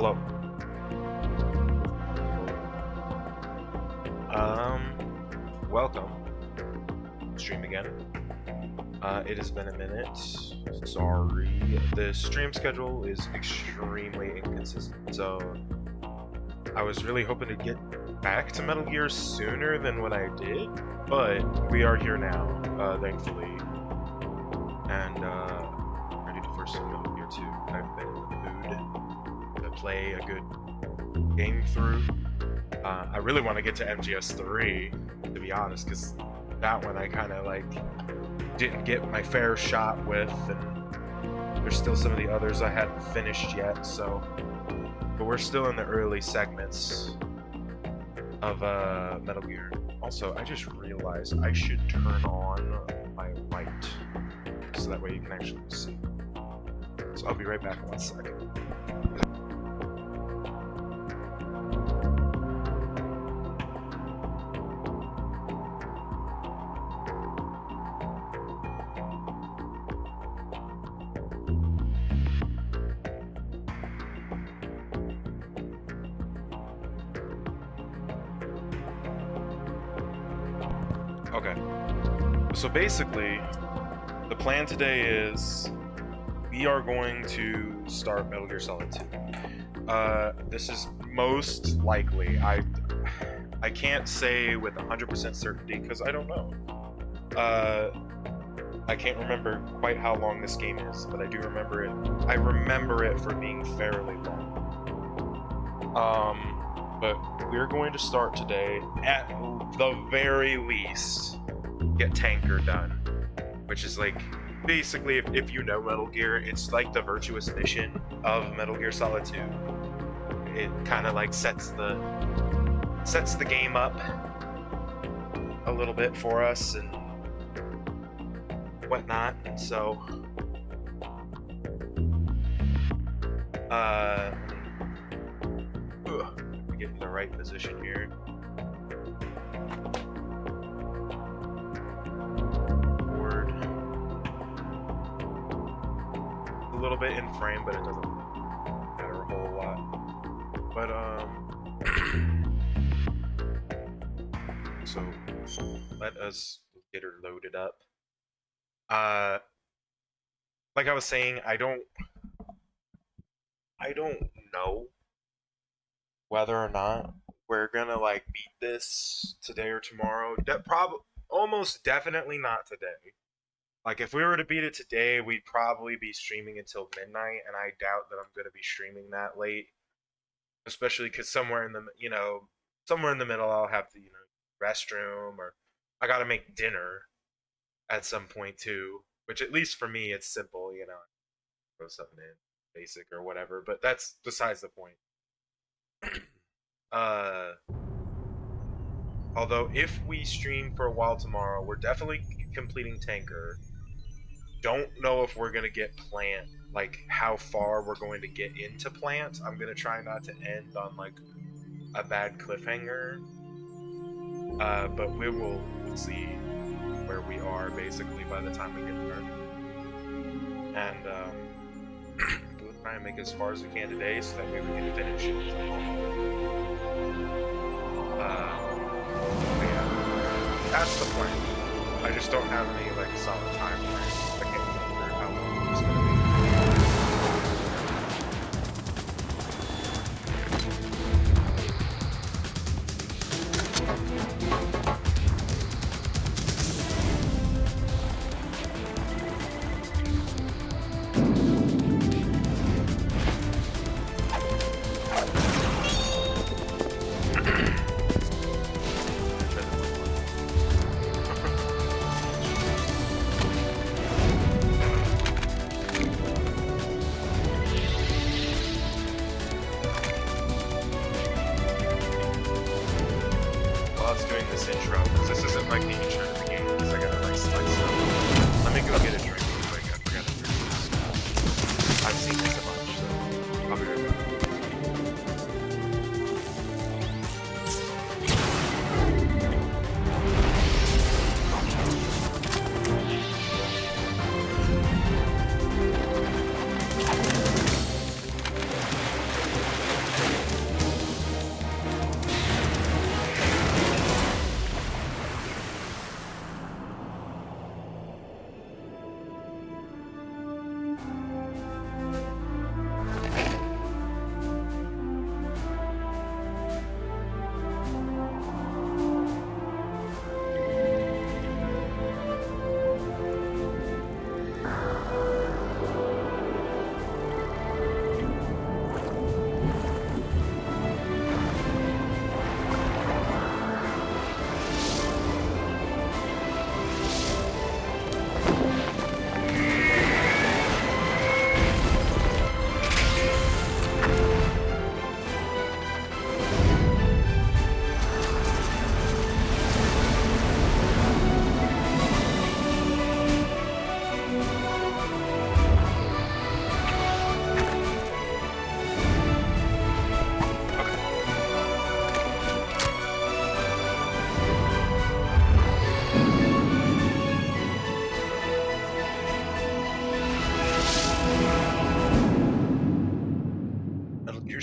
Hello. Welcome. Stream again. It has been a minute. Sorry. The stream schedule is extremely inconsistent, so I was really hoping to get back to Metal Gear sooner than what I did, but we are here now, thankfully. And, ready to first some Metal Gear 2. I've been in the mood to play a good game through. I really want to get to MGS3, to be honest, because that one I kind of like didn't get my fair shot with, and there's still some of the others I hadn't finished yet, so but we're still in the early segments of Metal Gear. Also, I just realized I should turn on my light so that way you can actually see. So I'll be right back in 1 second. Okay, so basically, the plan today is we are going to start Metal Gear Solid 2. This is most likely, I can't say with 100% certainty because I don't know. I can't remember quite how long this game is, but I do remember it. I remember it for being fairly long. But we're going to start today, at the very least, get Tanker done. Which is like, basically, if you know Metal Gear, it's like the virtuous mission of Metal Gear Solid 2. It kind of like sets the game up a little bit for us and whatnot, and so get in the right position here. Board. A little bit in frame, but it doesn't matter a whole lot. But so let us get her loaded up. Like I was saying, I don't know whether or not we're gonna like beat this today or tomorrow. Almost definitely not today. Like if we were to beat it today, we'd probably be streaming until midnight, and I doubt that I'm gonna be streaming that late. Especially because somewhere in the middle I'll have the restroom, or I gotta make dinner at some point too. Which at least for me it's simple, throw something in, basic or whatever. But that's besides the point. Although if we stream for a while tomorrow, we're definitely completing Tanker. Don't know if we're gonna get Plant, like how far we're going to get into Plant. I'm gonna try not to end on like a bad cliffhanger. But we will see where we are basically by the time we get there. And we'll try and make it as far as we can today so that way we can finish it. Yeah, that's the plan. I just don't have any like solid time frame. I can't remember how long it's gonna be.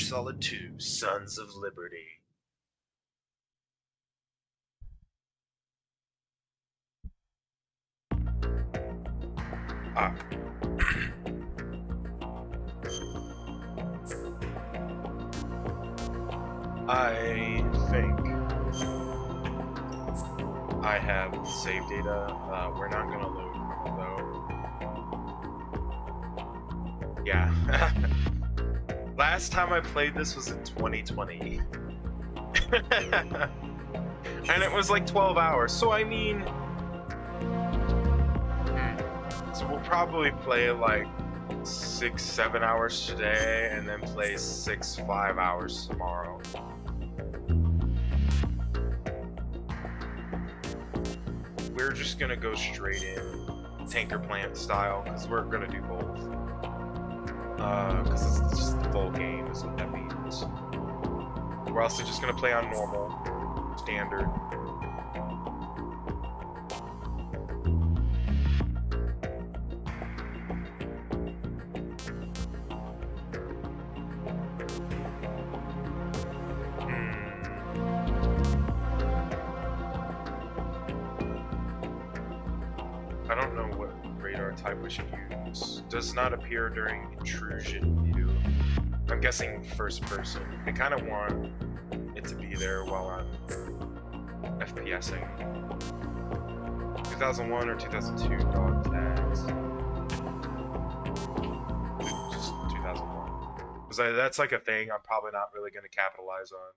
Solid 2, Sons of Liberty. Ah. I think I have save data. We're not gonna load though. Yeah. Last time I played this was in 2020. And it was like 12 hours. So I mean, so we'll probably play like 6-7 hours today and then play 5 hours tomorrow. We're just gonna go straight in tanker plant style because we're gonna do both. Because it's just the full game is what that means. We're also just gonna play on normal, standard. I don't know what radar type we should use. Does not appear during intrusion view. I'm guessing first person. I kind of want it to be there while I'm FPSing. 2001 or 2002 dog tags. Just 2001. Because that's like a thing I'm probably not really going to capitalize on.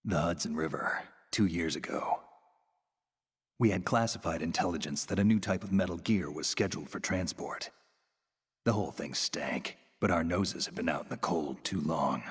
The Hudson River, 2 years ago. We had classified intelligence that a new type of metal gear was scheduled for transport. The whole thing stank, but our noses had been out in the cold too long.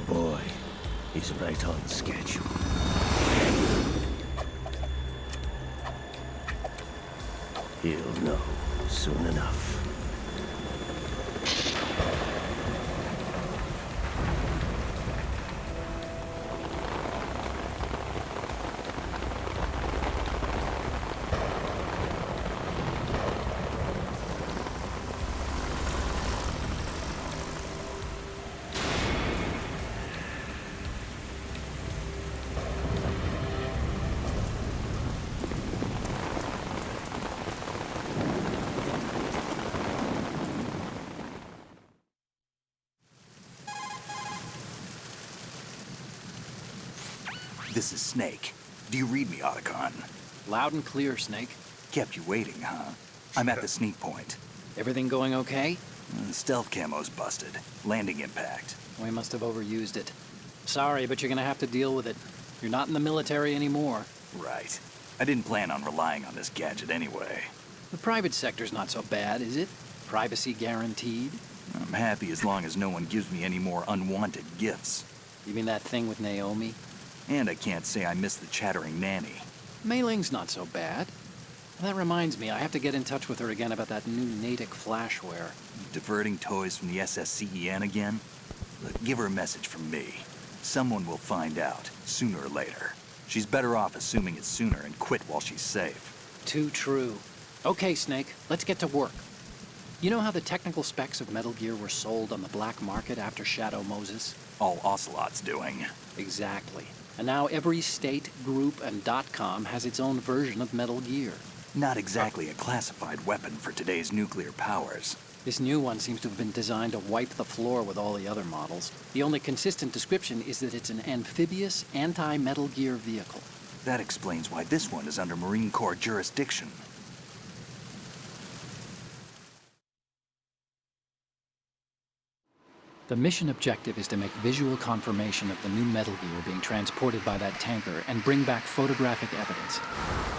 Boy, he's right on schedule. He'll know soon enough. This is Snake. Do you read me, Otacon? Loud and clear, Snake. Kept you waiting, huh? I'm at the sneak point. Everything going okay? Stealth camo's busted. Landing impact. We must have overused it. Sorry, but you're gonna have to deal with it. You're not in the military anymore. Right. I didn't plan on relying on this gadget anyway. The private sector's not so bad, is it? Privacy guaranteed? I'm happy as long as no one gives me any more unwanted gifts. You mean that thing with Naomi? And I can't say I miss the chattering nanny. Mei Ling's not so bad. That reminds me, I have to get in touch with her again about that new Natick flashware. Diverting toys from the SSCEN again? Look, give her a message from me. Someone will find out, sooner or later. She's better off assuming it's sooner and quit while she's safe. Too true. Okay, Snake, let's get to work. You know how the technical specs of Metal Gear were sold on the black market after Shadow Moses? All Ocelot's doing. Exactly. And now every state, group, and .com has its own version of Metal Gear. Not exactly a classified weapon for today's nuclear powers. This new one seems to have been designed to wipe the floor with all the other models. The only consistent description is that it's an amphibious, anti-Metal Gear vehicle. That explains why this one is under Marine Corps jurisdiction. The mission objective is to make visual confirmation of the new Metal Gear being transported by that tanker and bring back photographic evidence.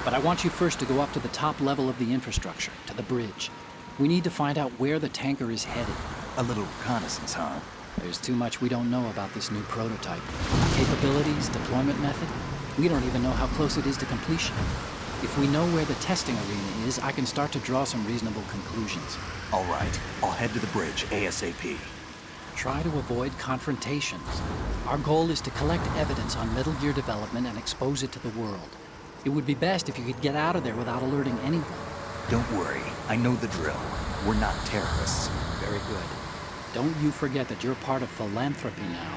But I want you first to go up to the top level of the infrastructure, to the bridge. We need to find out where the tanker is headed. A little reconnaissance, huh? There's too much we don't know about this new prototype. Capabilities, deployment method. We don't even know how close it is to completion. If we know where the testing arena is, I can start to draw some reasonable conclusions. All right, I'll head to the bridge ASAP. Try to avoid confrontations. Our goal is to collect evidence on Metal Gear development and expose it to the world. It would be best if you could get out of there without alerting anyone. Don't worry, I know the drill. We're not terrorists. Very good. Don't you forget that you're part of Philanthropy now,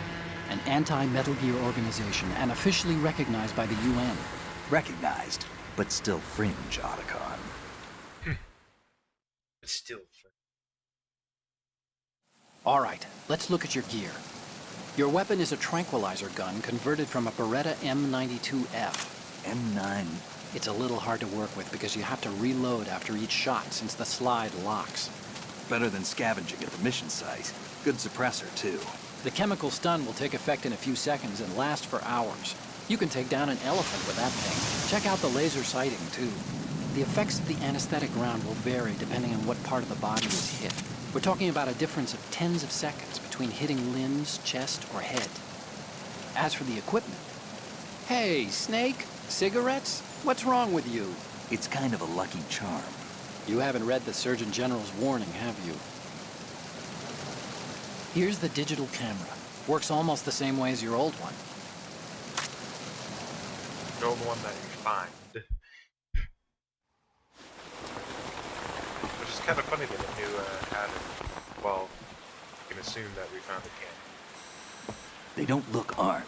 an anti-Metal Gear organization and officially recognized by the UN. Recognized, but still fringe, Otacon. It's still. All right, let's look at your gear. Your weapon is a tranquilizer gun converted from a Beretta M92F. M9. It's a little hard to work with because you have to reload after each shot since the slide locks. Better than scavenging at the mission site. Good suppressor, too. The chemical stun will take effect in a few seconds and last for hours. You can take down an elephant with that thing. Check out the laser sighting, too. The effects of the anesthetic round will vary depending on what part of the body is hit. We're talking about a difference of tens of seconds between hitting limbs, chest, or head. As for the equipment... Hey, Snake? Cigarettes? What's wrong with you? It's kind of a lucky charm. You haven't read the Surgeon General's warning, have you? Here's the digital camera. Works almost the same way as your old one. The old one that you find. Which is kind of funny that it knew had it. Well, you can assume that we found the camp. They don't look armed.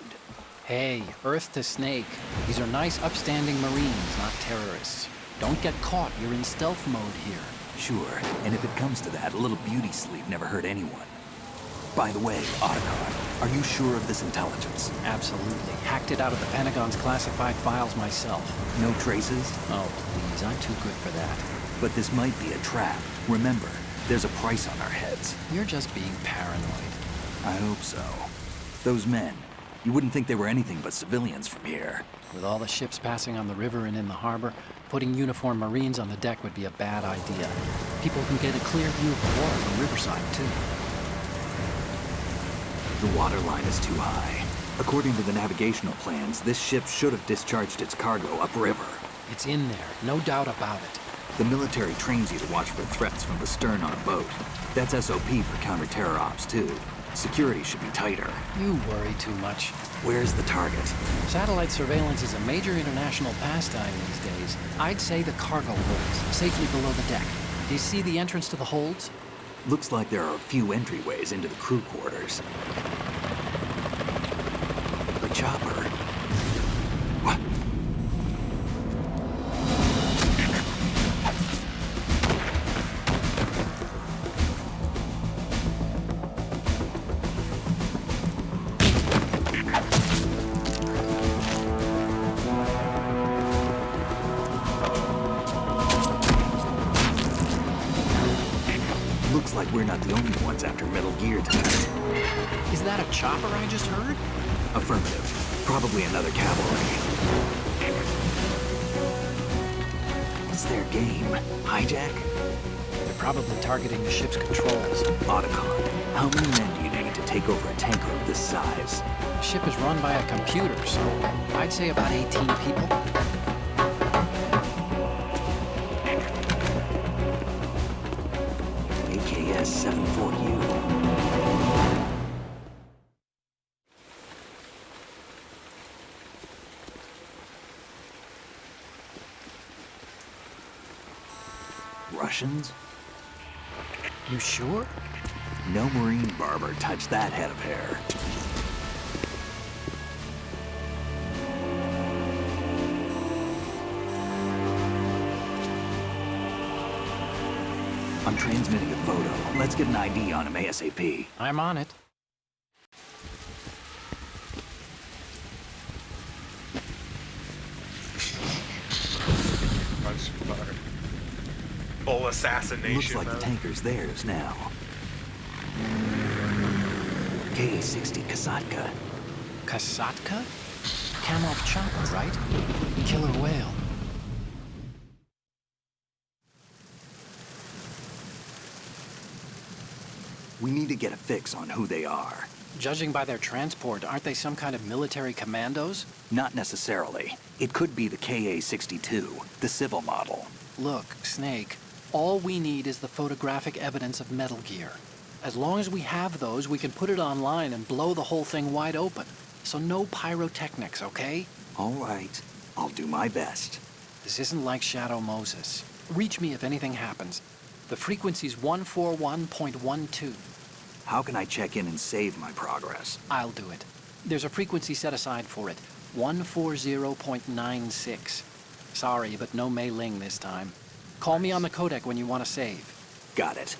Hey, Earth to Snake. These are nice, upstanding Marines, not terrorists. Don't get caught. You're in stealth mode here. Sure, and if it comes to that, a little beauty sleep never hurt anyone. By the way, Otacon, are you sure of this intelligence? Absolutely. Hacked it out of the Pentagon's classified files myself. No traces? Oh, please. I'm too good for that. But this might be a trap. Remember, there's a price on our heads. You're just being paranoid. I hope so. Those men, you wouldn't think they were anything but civilians from here. With all the ships passing on the river and in the harbor, putting uniformed Marines on the deck would be a bad idea. People can get a clear view of the water from Riverside, too. The water line is too high. According to the navigational plans, this ship should have discharged its cargo upriver. It's in there, no doubt about it. The military trains you to watch for threats from the stern on a boat. That's SOP for counter-terror ops, too. Security should be tighter. You worry too much. Where's the target? Satellite surveillance is a major international pastime these days. I'd say the cargo holds, safely below the deck. Do you see the entrance to the holds? Looks like there are a few entryways into the crew quarters. The chopper. What? Looks like we're not the only ones after Metal Gear tonight. Is that a chopper I just heard? Affirmative. Probably another cavalry. What's their game? Hijack? They're probably targeting the ship's controls. Otacon. How many men do you need to take over a tanker of this size? The ship is run by a computer, so I'd say about 18 people. AKS 74U. Russians? You sure? No Marine barber touched that head of hair. I'm transmitting a photo. Let's get an ID on him ASAP. I'm on it. Full assassination. Looks like the mode. tanker's theirs now. KA-60 Kasatka. Kasatka? Kamov chopper, right? Killer whale. We need to get a fix on who they are. Judging by their transport, aren't they some kind of military commandos? Not necessarily. It could be the KA-62, the civil model. Look, Snake, all we need is the photographic evidence of Metal Gear. As long as we have those, we can put it online and blow the whole thing wide open. So no pyrotechnics, okay? All right. I'll do my best. This isn't like Shadow Moses. Reach me if anything happens. The frequency's 141.12. How can I check in and save my progress? I'll do it. There's a frequency set aside for it. 140.96. Sorry, but no Mei Ling this time. Call me on the codec when you want to save. Got it.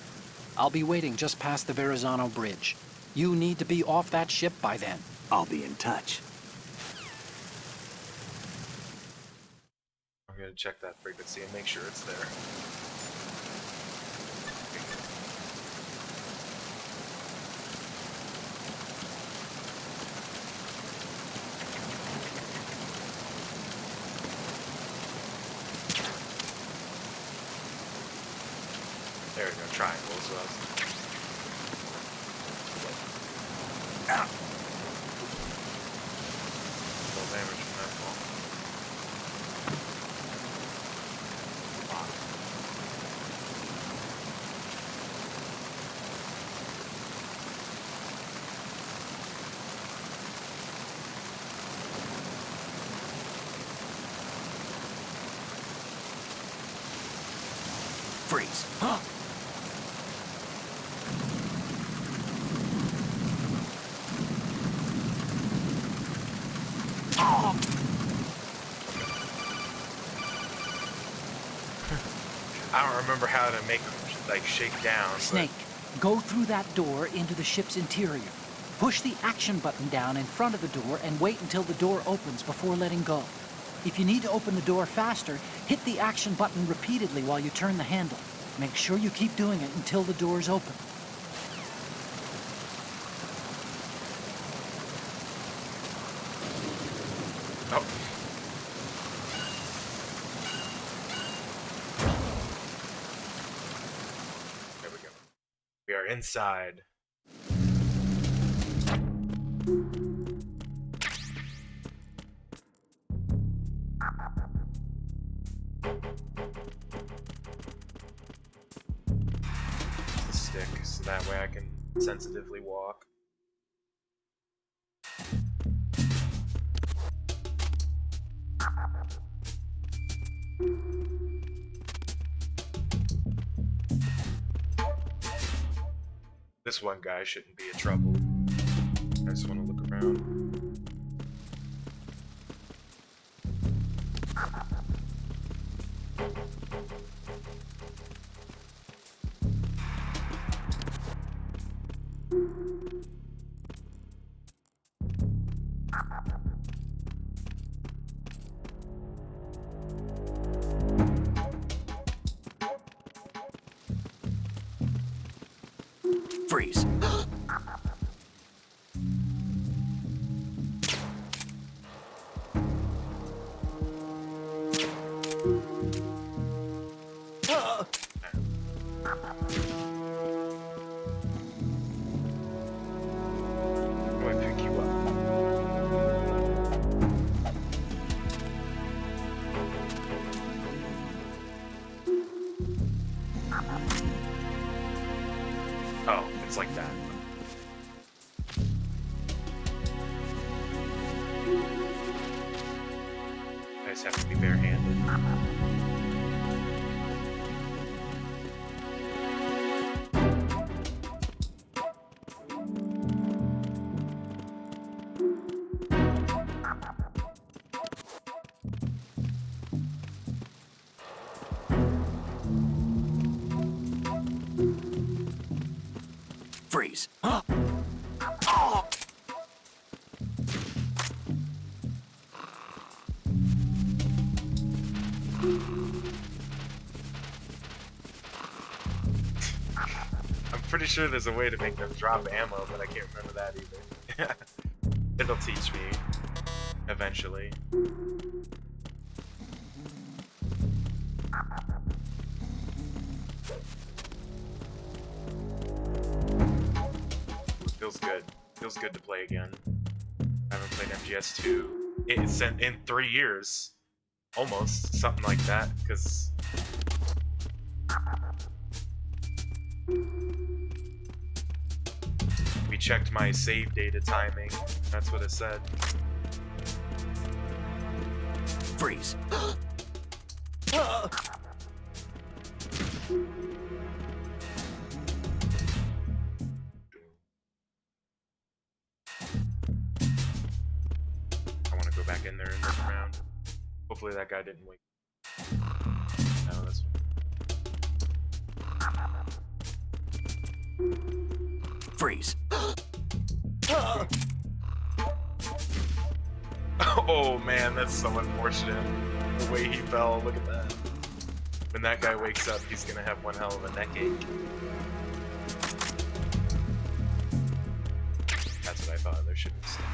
I'll be waiting just past the Verrazano Bridge. You need to be off that ship by then. I'll be in touch. I'm gonna check that frequency and make sure it's there. There we go, triangles. So that's... Ow. Full damage from that fall. Freeze. I don't remember how to make like shake down. but- Snake, go through that door into the ship's interior. Push the action button down in front of the door and wait until the door opens before letting go. If you need to open the door faster, hit the action button repeatedly while you turn the handle. Make sure you keep doing it until the door's open. Oh. There we go. We are inside. That way I can sensitively walk. This one guy shouldn't be a trouble. I just want to look around. Freeze. Do I pick you up? Oh, it's like that. I just have to be barehanded. Freeze. I'm pretty sure there's a way to make them drop ammo, but I can't remember that either. It'll teach me eventually. Feels good. Feels good to play again. I haven't played MGS2 in 3 years. Almost. Something like that, because... we checked my save data timing. That's what it said. Freeze. I want to go back in there and look around. Hopefully that guy didn't wake. No, that's... Freeze. Oh man, that's so unfortunate. The way he fell, look at that. When that guy wakes up, he's gonna have one hell of a neck ache. That's what I thought. There should be stuff.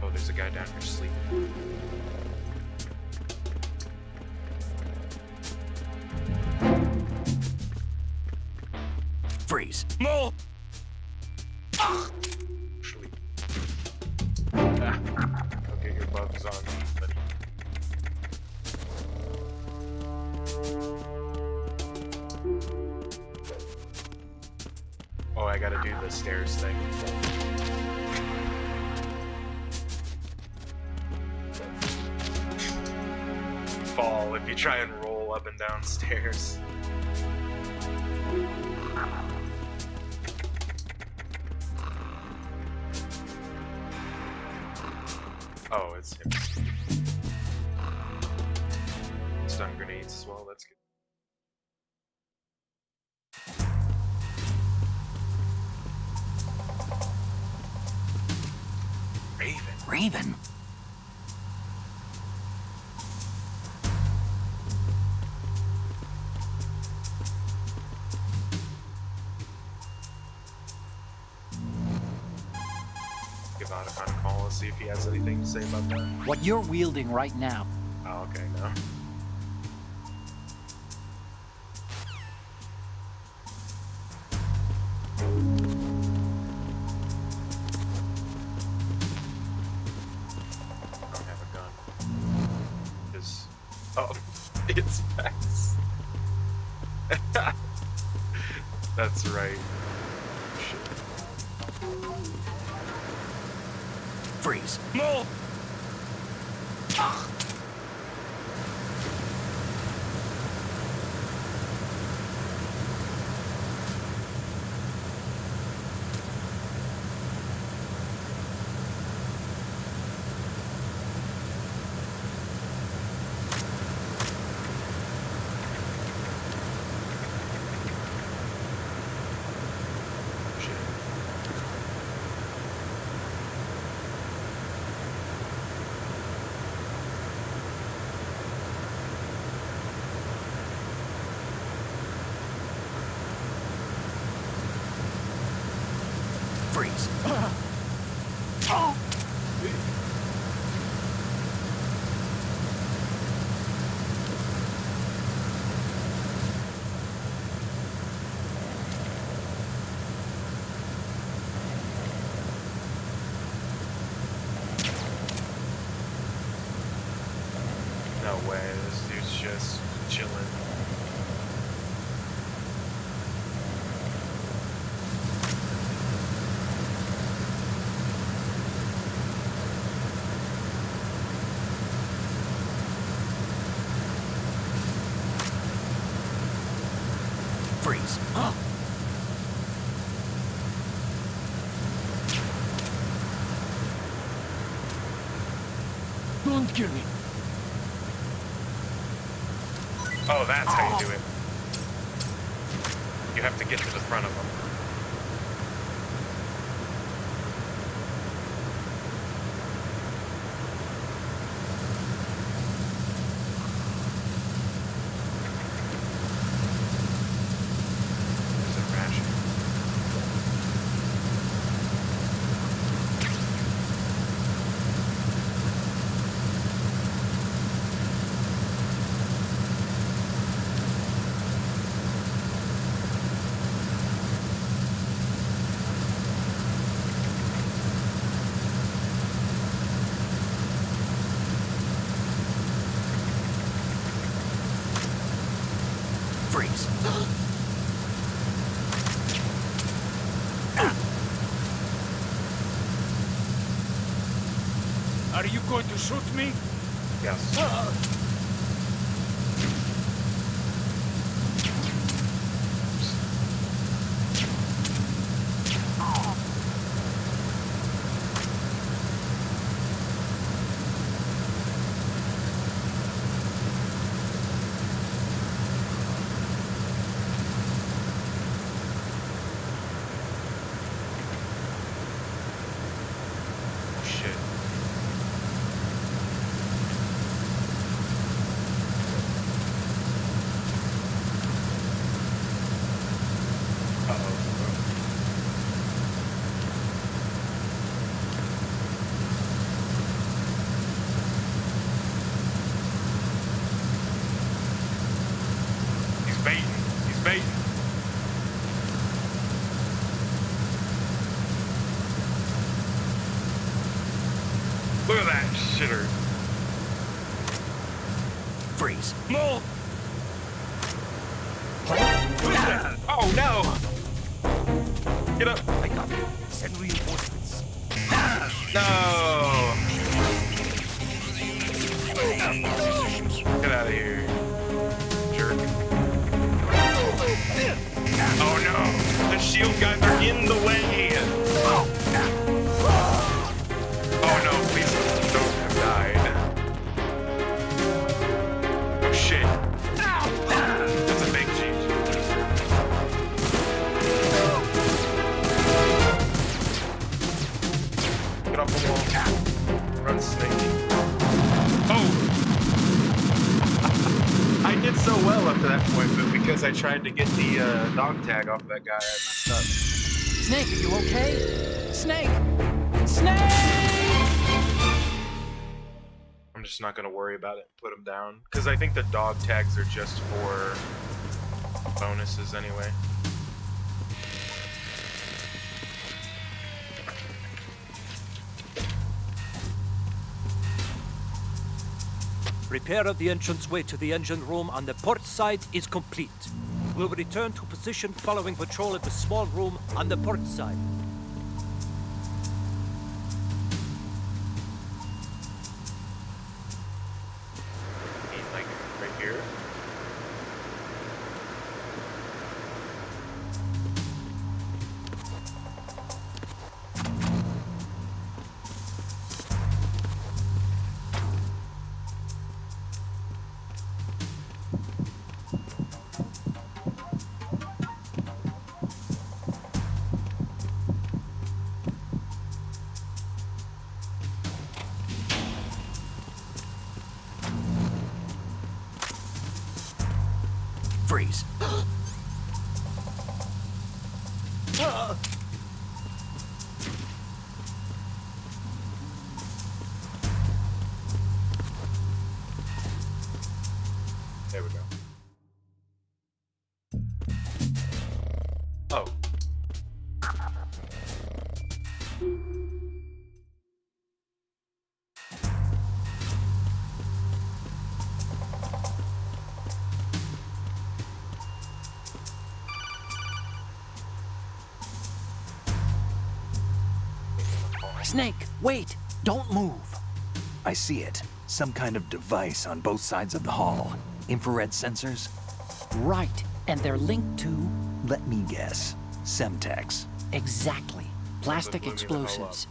Oh, there's a guy down here sleeping. Freeze. No! Sleep. Ah. Go get your bugs on, buddy. Oh, I gotta do the stairs thing. Fall if you try and roll up and down stairs. Oh, it's him. Stun grenades as well, that's good. Raven. Raven. Give Otacon a call and see if he has anything to say about that. What you're wielding right now. Oh, okay, no. I don't have a gun. Oh. It's Max. That's right. Shit. Freeze. No! Shit. Freeze. No way, this dude's just chilling. Freeze. Don't kill me. Oh, that's how you do it. You have to get to the front of them. There's a ration. Freeze. Are you going to shoot me? Yes. Shit. He's baiting. He's baiting. Look at that shitter. Freeze. No! Oh no! Get up! I got you. Send reinforcements. No! Get out of here, jerk. Oh no! The shield guys are in the way! Oh no, please don't have died. Oh shit. That's a big cheat. Get off the wall. Run, Snake. Oh! I did so well up to that point, but because I tried to get the dog tag off that guy, I messed up. Snake, are you okay? Snake! Snake! I'm just not gonna worry about it and put him down. Because I think the dog tags are just for bonuses anyway. Repair of the entranceway to the engine room on the port side is complete. We'll return to position following patrol of the small room on the port side. mean, like, right here? Freeze. There we go. Oh. Snake, wait! Don't move! I see it. Some kind of device on both sides of the hall. Infrared sensors? Right, and they're linked to... Let me guess. Semtex. Exactly. Plastic blew me the hell up. explosives.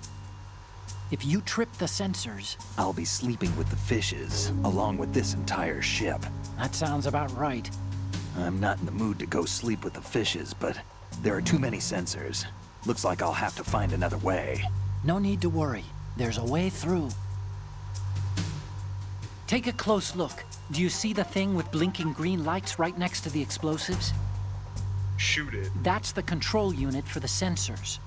If you trip the sensors, I'll be sleeping with the fishes, along with this entire ship. that sounds about right. I'm not in the mood to go sleep with the fishes, but there are too many sensors. Looks like I'll have to find another way. No need to worry. There's a way through. Take a close look. Do you see the thing with blinking green lights right next to the explosives? Shoot it. That's the control unit for the sensors.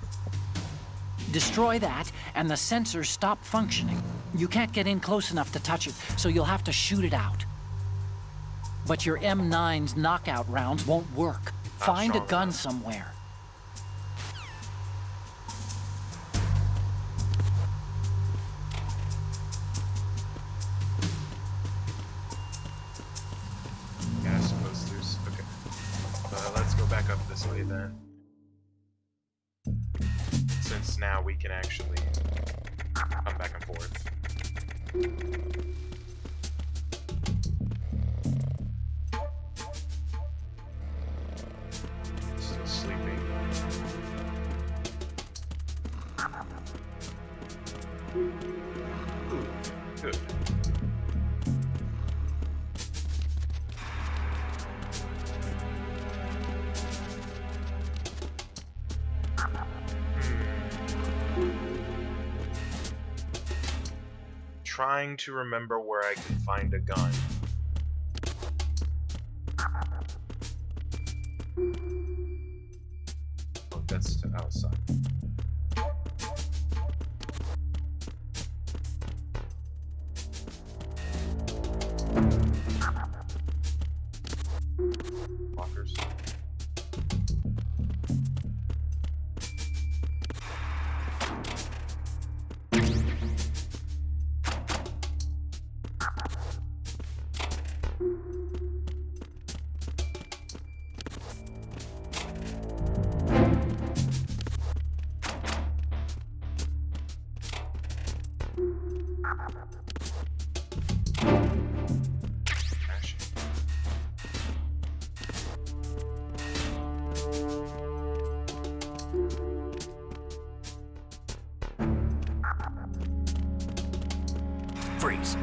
Destroy that, and the sensors stop functioning. You can't get in close enough to touch it, so you'll have to shoot it out. But your M9's knockout rounds won't work. Find a strong gun enough. somewhere. Yeah, I suppose there's... Okay. Let's go back up this way then. Since now we can actually come back and forth. Still sleeping. Ooh, good. Trying to remember where I can find a gun. Oh, that's to outside. Lockers. Crashing. Freeze.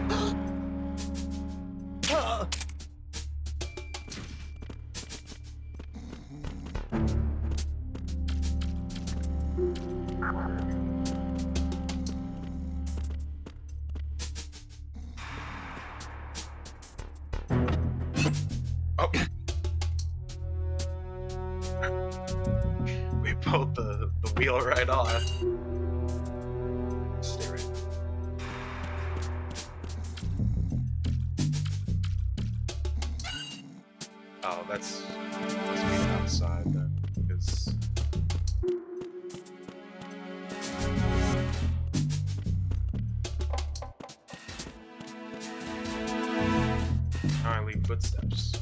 Oh. We pulled the wheel right off. Stay right. Oh, that's me outside then, because echoing footsteps.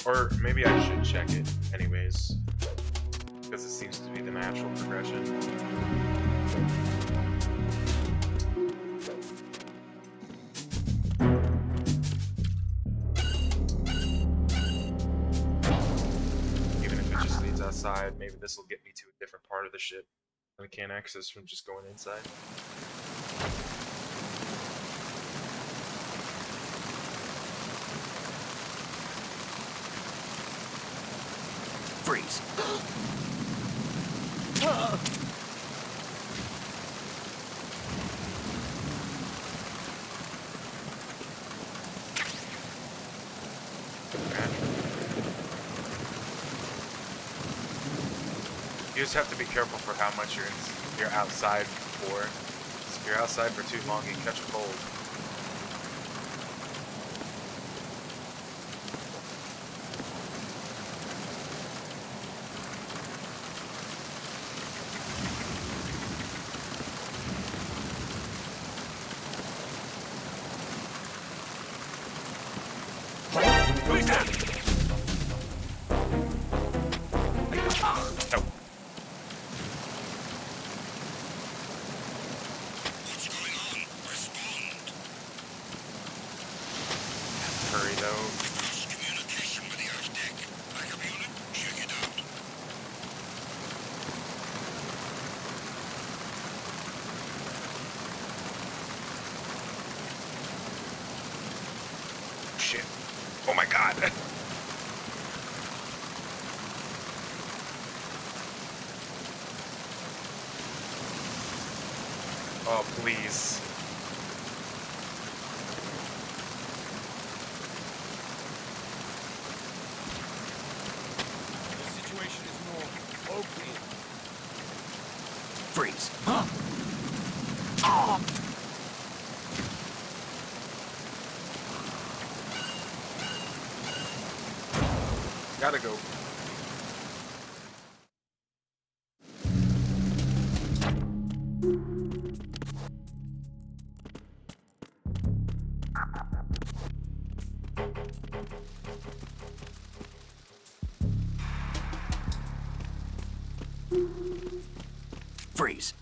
Or maybe I should check it anyways, because it seems to be the natural progression. Even if it just leads outside, maybe this will get me to a different part of the ship that I can't access from just going inside. Freeze. You just have to be careful for how much you're outside for. If you're outside for too long, you catch a cold. Oh. Hurry though. Communication with the Earth deck. Backup unit, check it out. Shit. Oh my god. Oh, please. The situation is more open. Freeze. Gotta go. Freeze.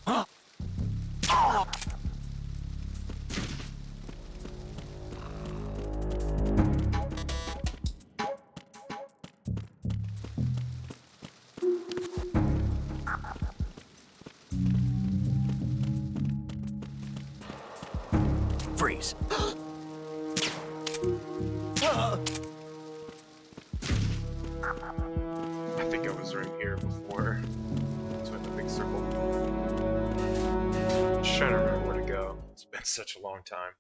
Freeze. I think I was right here before. It's with the big circle. Just trying to remember where to go. It's been such a long time.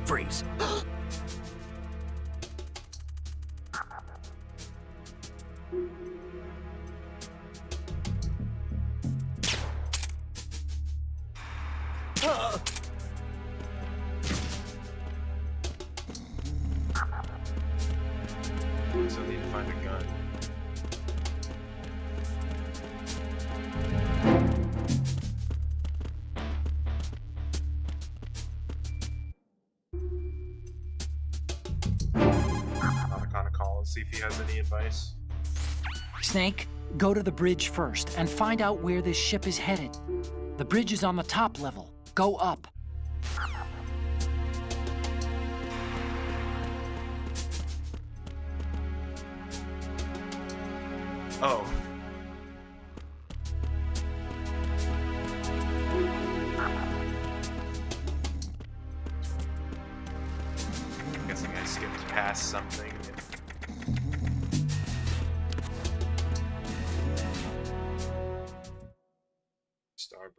Freeze. So I need to find a gun. I'm gonna call and see if he has any advice. Snake, go to the bridge first and find out where this ship is headed. The bridge is on the top level. Go up. Oh. Guessing I skipped past something. Starboard.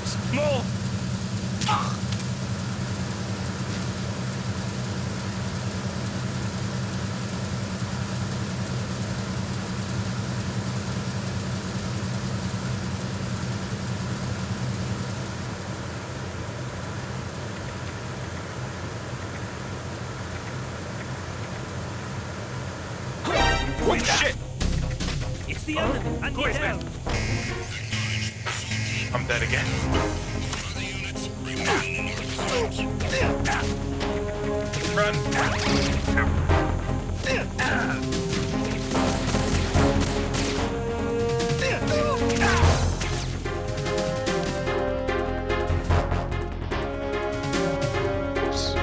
Thanks. More! Oh shit! It's the enemy, and need help. I'm dead again. Run! Oops.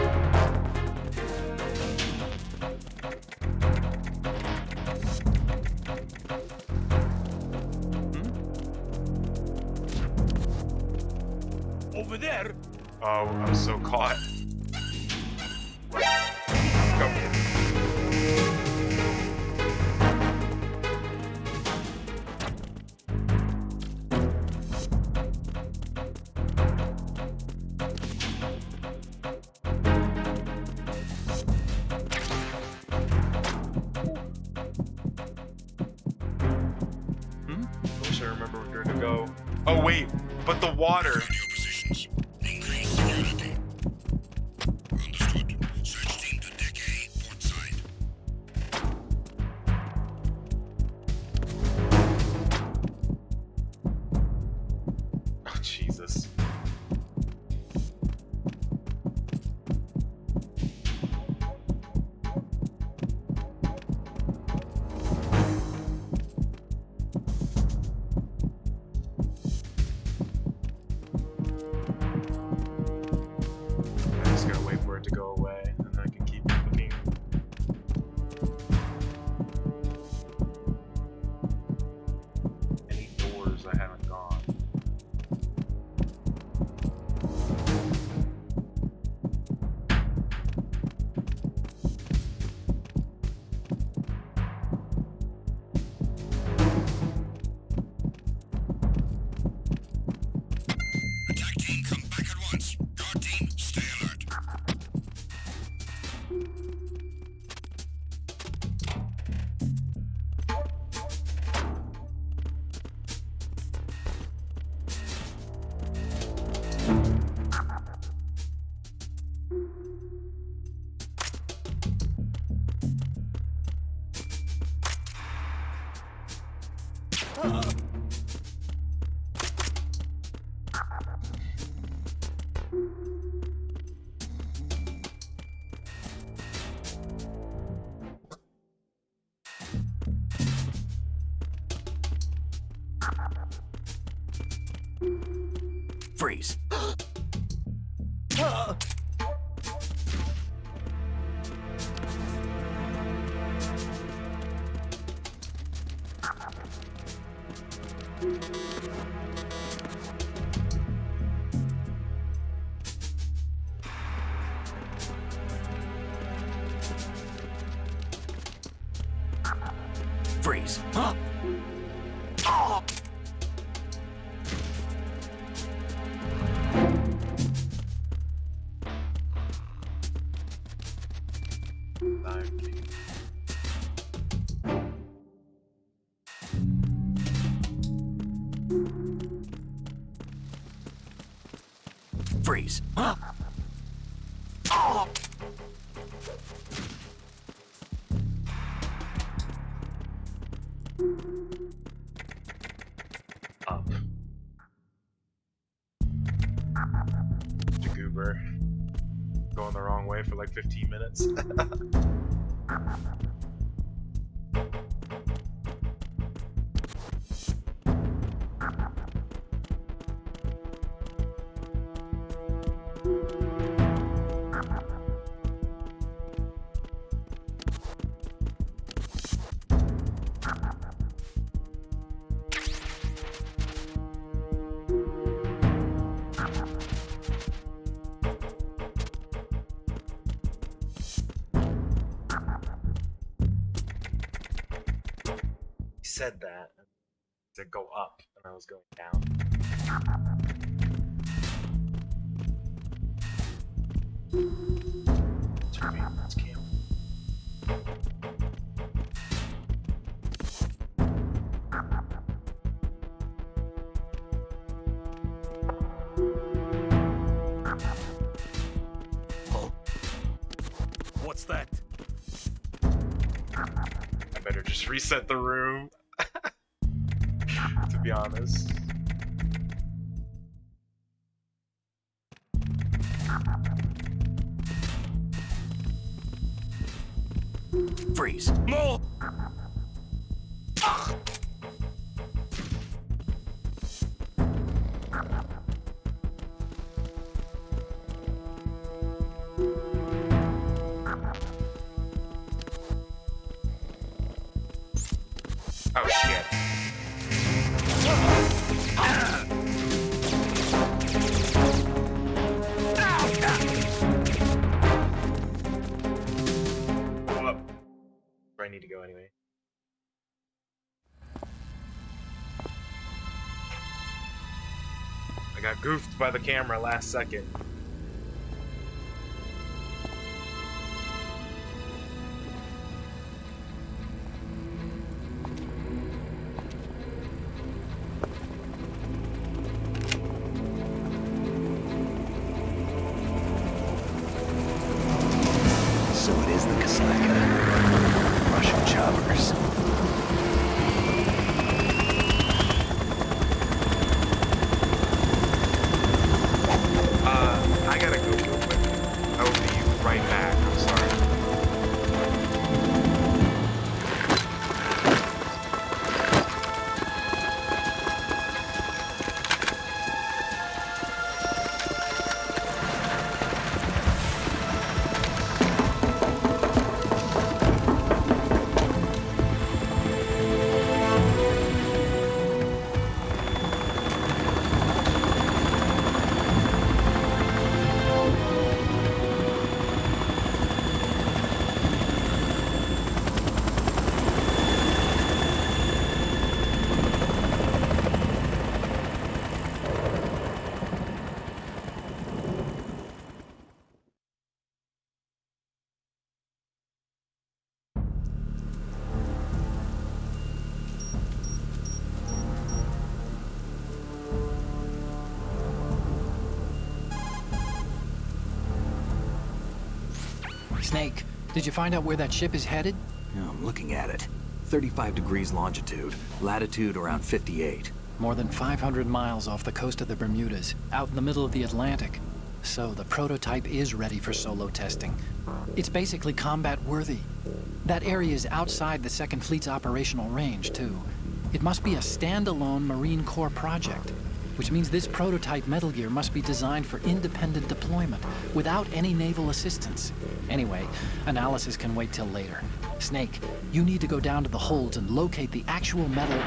Over there. Oh, I was so caught. Go. I wish I remember where to go. Oh wait, but the water. Your positions. Increase security. Understood. Search team to deck A, port side. Oh Jesus. I just gotta wait for it to go away, and then I can keep looking. Any doors I haven't gone? Attack team, come back at once. Guard team, stay alert. Freeze. Freeze. Huh? Freeze. Huh? Up. Goober. Going the wrong way for like 15 minutes. Said that to go up, and I was going down. What's that? I better just reset the room. To be honest. Freeze. More! Oh shit. Whoa. Where I need to go anyway. I got goofed by the camera last second. So it is the Kasatka. Russian choppers. I gotta go real quick. I will be right back. I'm sorry. Snake, did you find out where that ship is headed? Yeah, I'm looking at it. 35 degrees longitude, latitude around 58. More than 500 miles off the coast of the Bermudas, out in the middle of the Atlantic. So the prototype is ready for solo testing. It's basically combat worthy. That area is outside the Second Fleet's operational range, too. It must be a standalone Marine Corps project, which means this prototype Metal Gear must be designed for independent deployment, without any naval assistance. Anyway, analysis can wait till later. Snake, you need to go down to the holds and locate the actual metal...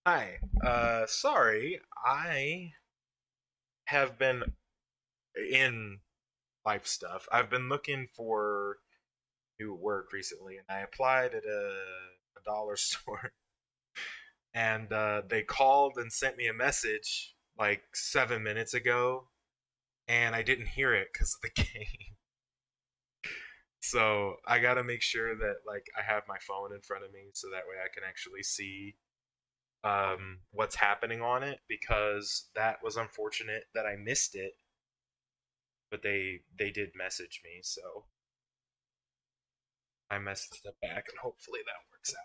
Hi. Sorry. I have been in life stuff. I've been looking for new work recently, and I applied at a dollar store. And they called and sent me a message like 7 minutes ago, and I didn't hear it because of the game. So I gotta make sure that like I have my phone in front of me so that way I can actually see what's happening on it, because that was unfortunate that I missed it. But they did message me, so I messaged them back, and hopefully that works out.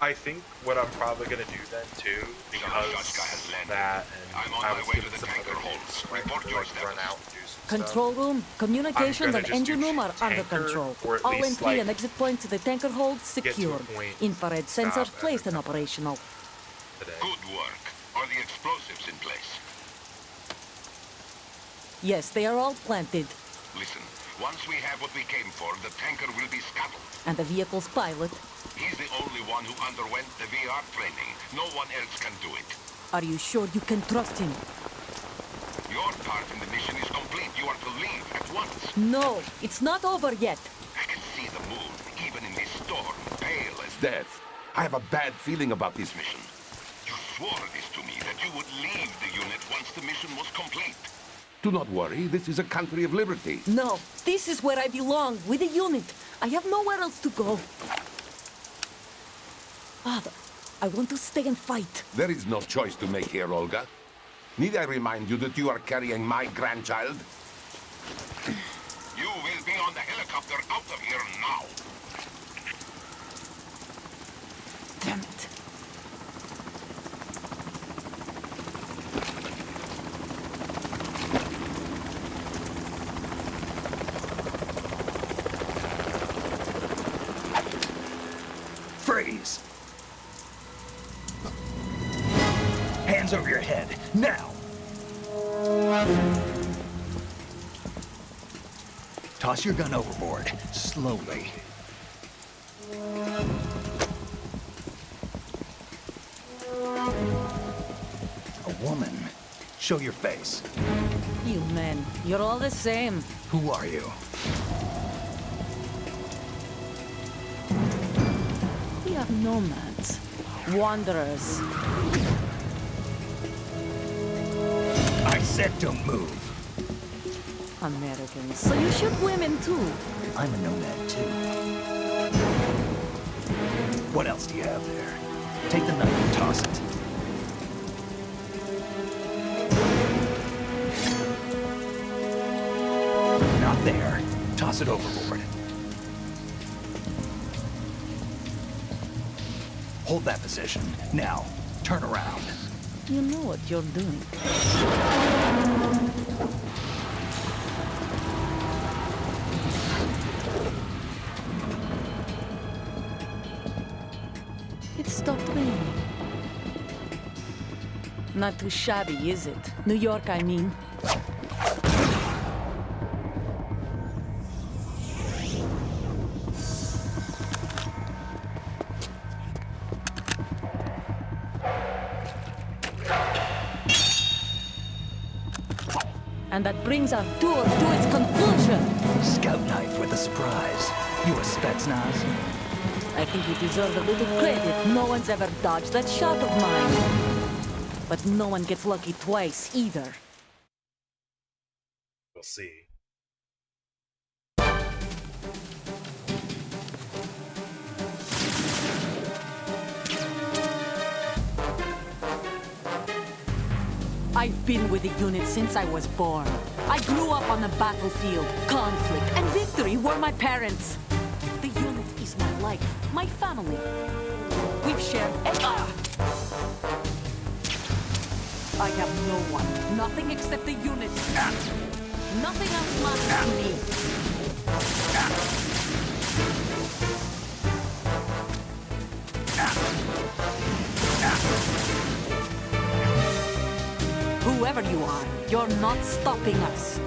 I think what I'm probably gonna do then too, because that, and I was given some other news, right, to like run out and do some Control room, communications gonna and just engine do room are under tanker, control. or at All least, entry like, and exit points to the tanker hold to a secured. point, Infrared stop, sensors and placed then and come operational. today. Good work. Are the explosives in place? Yes, they are all planted. Listen, once we have what we came for, the tanker will be scuttled. And the vehicle's pilot. He's the only one who underwent the VR training. No one else can do it. Are you sure you can trust him? Your part in the mission is complete. You are to leave at once. No, it's not over yet. I can see the moon, even in this storm, pale as death. I have a bad feeling about this mission. You swore this to me, that you would leave the unit once the mission was complete. Do not worry, this is a country of liberty. No, this is where I belong, with the unit. I have nowhere else to go. Father, I want to stay and fight. There is no choice to make here, Olga. Need I remind you that you are carrying my grandchild? You will be on the helicopter out of here now. Damn it. Freeze! Hands over your head, now! Toss your gun overboard, slowly. A woman. Show your face. You men, you're all the same. Who are you? We are nomads. Wanderers. I said don't move. Americans. So you shoot women too. I'm a nomad too. What else do you have there? Take the knife and toss it. Not there. Toss it overboard. Hold that position. Now, turn around. You know what you're doing. It stopped raining. Not too shabby, is it? New York, I mean. And that brings our tour to its conclusion. Scout knife with a surprise. You a Spetsnaz? I think you deserve a little credit. No one's ever dodged that shot of mine. But no one gets lucky twice, either. We'll see. I've been with the unit since I was born. I grew up on the battlefield. Conflict and victory were my parents. The unit is my life, my family. We've shared... I have no one, nothing except the unit. Nothing else matters to me. Whoever you are, you're not stopping us.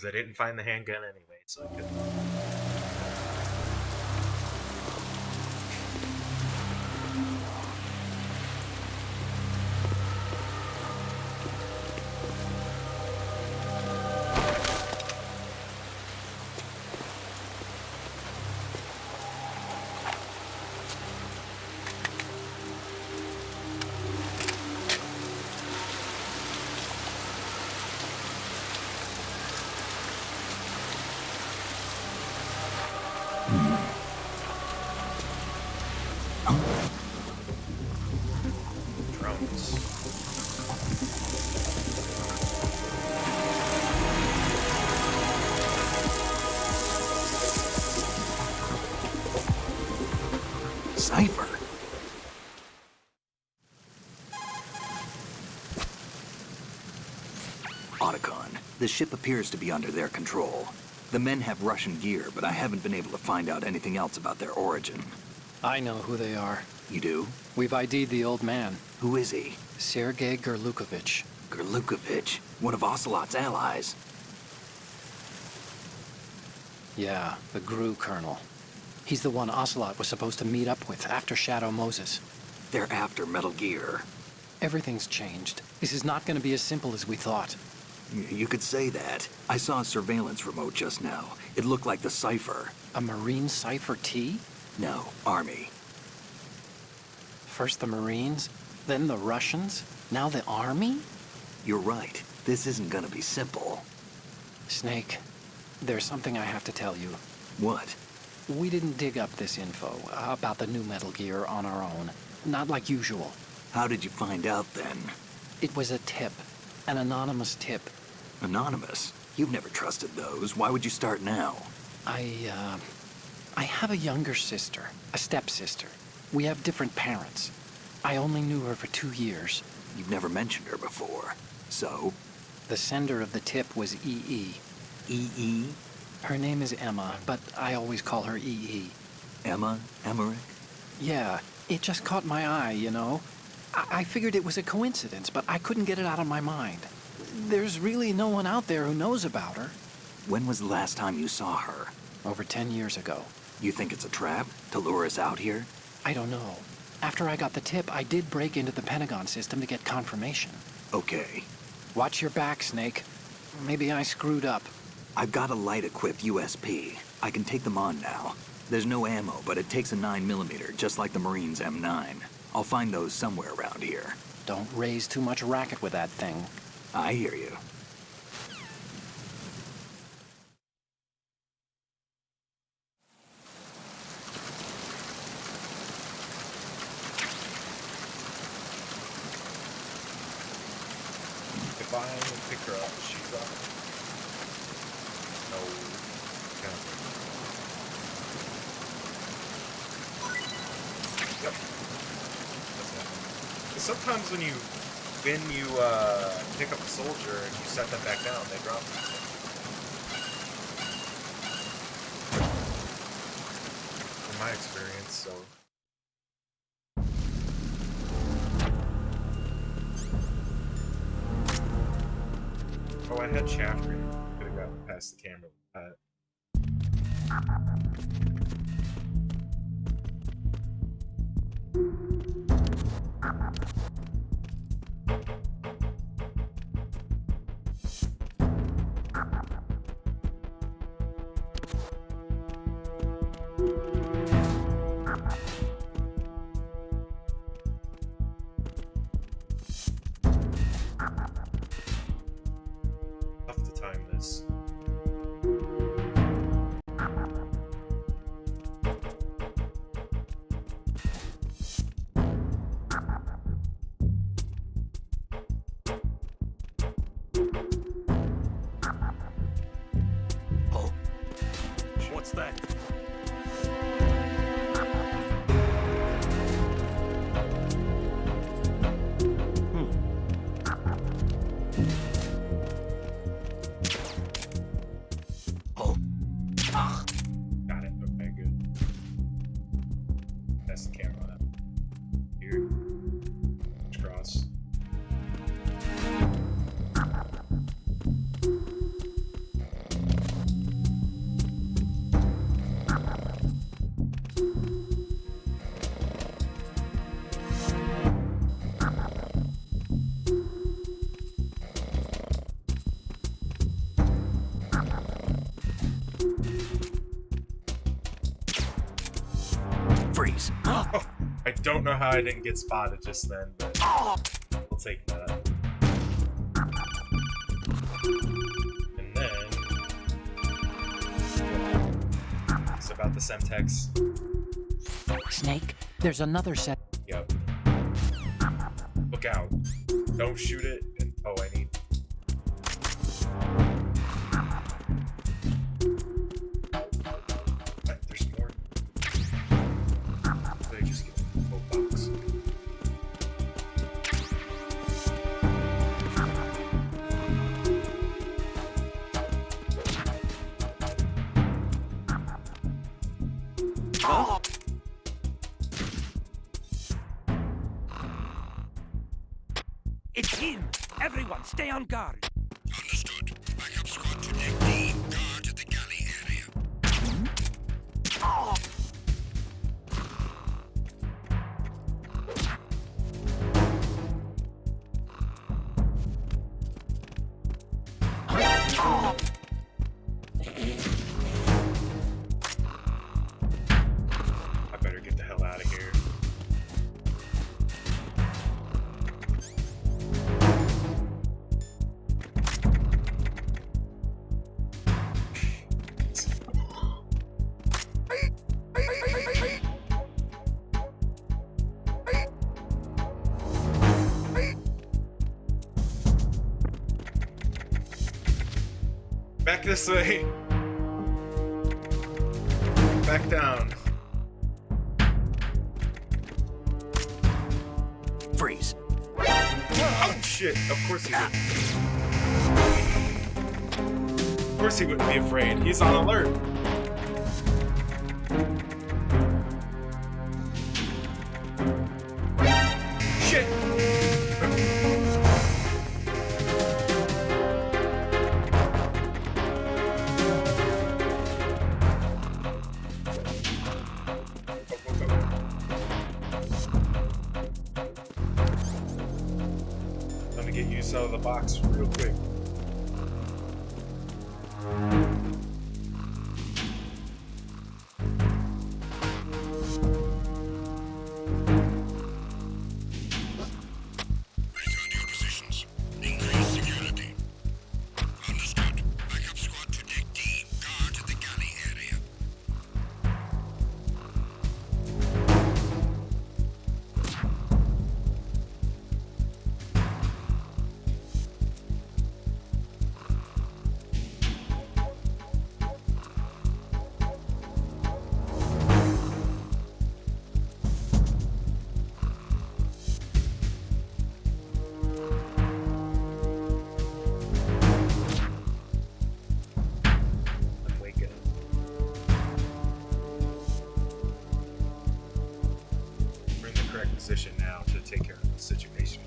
I didn't find the handgun anyway, so I couldn't. Cypher. Otacon, the ship appears to be under their control. The men have Russian gear, but I haven't been able to find out anything else about their origin. I know who they are. You do? We've ID'd the old man, Who is he? Sergei Gerlukovich. Gerlukovich, one of Ocelot's allies. Yeah, the GRU colonel. He's the one Ocelot was supposed to meet up with after Shadow Moses. They're after Metal Gear. Everything's changed. This is not going to be as simple as we thought. You could say that. I saw a surveillance remote just now. It looked like the Cypher. A Marine Cypher T? No, Army. First the Marines, then the Russians, now the Army? You're right. This isn't gonna be simple. Snake, there's something I have to tell you. What? We didn't dig up this info about the new Metal Gear on our own. Not like usual. How did you find out then? It was a tip. An anonymous tip. Anonymous? You've never trusted those. Why would you start now? I have a younger sister, a stepsister. We have different parents. I only knew her for 2 years. You've never mentioned her before. So? The sender of the tip was EE. EE? Her name is Emma, but I always call her EE. Emma? Emmerich? Yeah, it just caught my eye, you know? I figured it was a coincidence, but I couldn't get it out of my mind. There's really no one out there who knows about her. When was the last time you saw her? Over 10 years ago. You think it's a trap? To lure us out here? I don't know. After I got the tip, I did break into the Pentagon system to get confirmation. Okay. Watch your back, Snake. Maybe I screwed up. I've got a light-equipped USP. I can take them on now. There's no ammo, but it takes a 9mm, just like the Marines' M9. I'll find those somewhere around here. Don't raise too much racket with that thing. I hear you. If I pick her up, she's up. No. Okay. Yep. That's it. Sometimes when you pick up a soldier and you set them back down, they drop them. In my experience, so. Oh, I had shaft grenade. Could have gotten past the camera with that. Tough to time this. Oh, What's that? oh. Got it. Okay, good. That's the camera. Here. Cross. Freeze. Oh, I don't know how I didn't get spotted just then, but we'll take that. And then it's about the Semtex. Snake, there's another set. Yep. Look out. Don't shoot it. And oh, I need. What? There's more. Did I just get a whole box? It's him! Everyone, stay on guard! Understood. Backup squad to Deck D. Guard at the galley area. I better get the hell out of here. Back this way. Back down. Freeze. Oh shit! Of course he would. Of course he wouldn't be afraid. He's on alert. Shit! Let me get used out of the box real quick. Return to your positions. Increase security. Understood. Backup squad to Deck D. Guard at the galley area. I'm waking. We're in the correct position now to take care of the situation.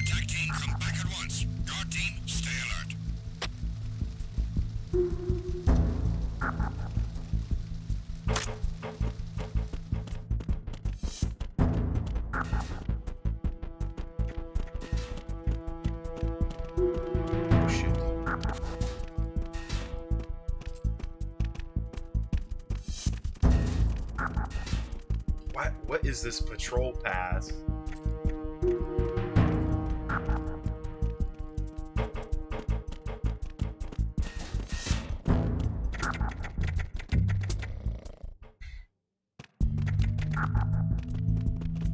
Attack team, come back at once. Guard team, stay alert. Oh shit. What is this patrol pass?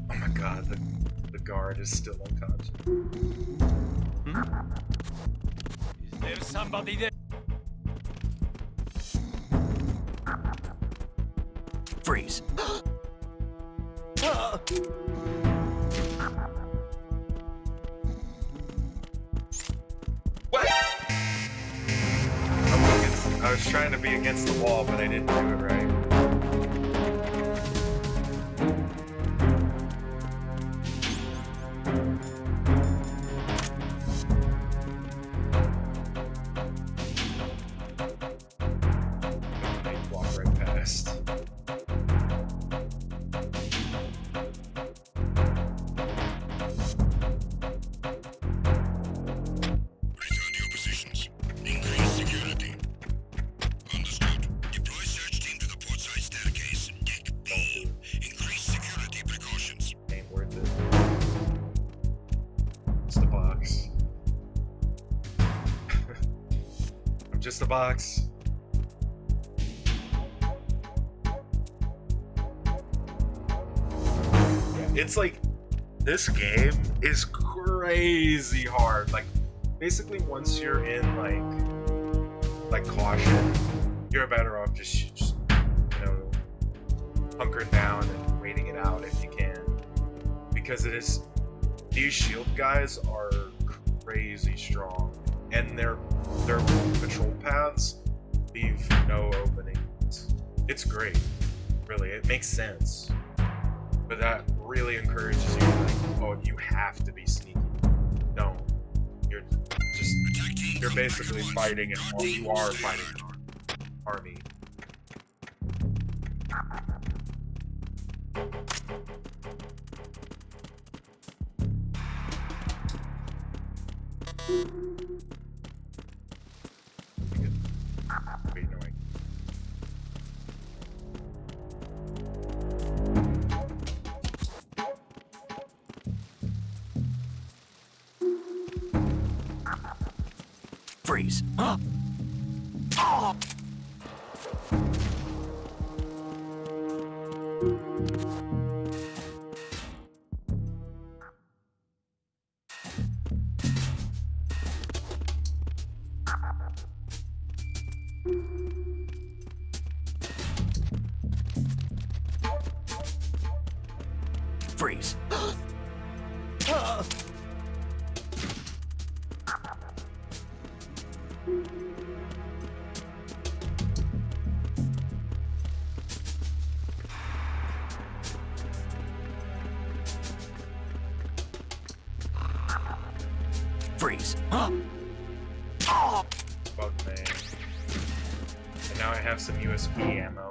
Oh my god, the guard is still unconscious. Is there somebody there? Freeze. What? I was trying to be against the wall, but I didn't do it right. I walk right past. just a box. Yeah, it's like, this game is crazy hard. Like, basically once you're in like caution, you're better off just you know, hunkering down and waiting it out if you can. Because these shield guys are crazy strong, and their patrol paths leave no openings. It's great, really. It makes sense, but that really encourages you. Like, oh, you have to be sneaky. No, you're basically fighting you are fighting an army. Wait, no, Freeze. Freeze. Freeze. Bug man. And now I have some USB ammo.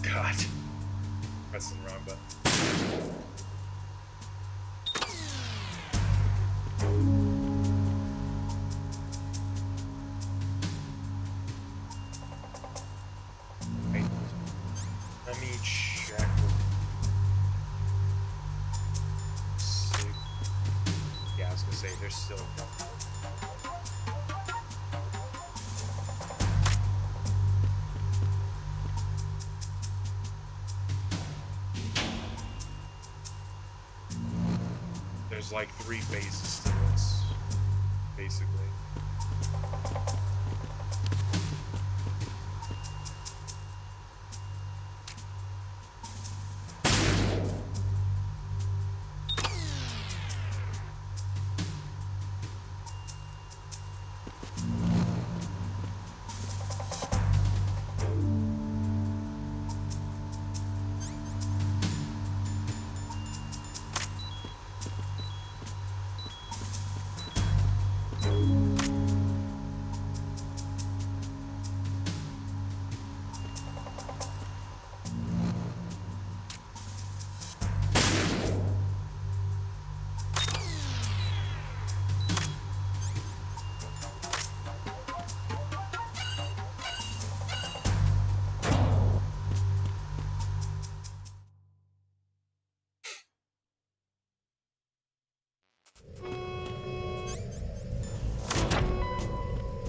God. Pressing the wrong button. Wait. Let me check. Yeah, I was gonna say there's still a couple. There's like 3 phases to this, basically.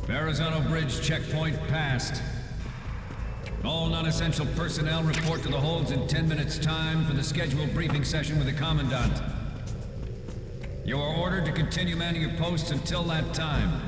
Verrazano Bridge checkpoint passed. All non-essential personnel report to the holds in 10 minutes' time for the scheduled briefing session with the Commandant. You are ordered to continue manning your posts until that time.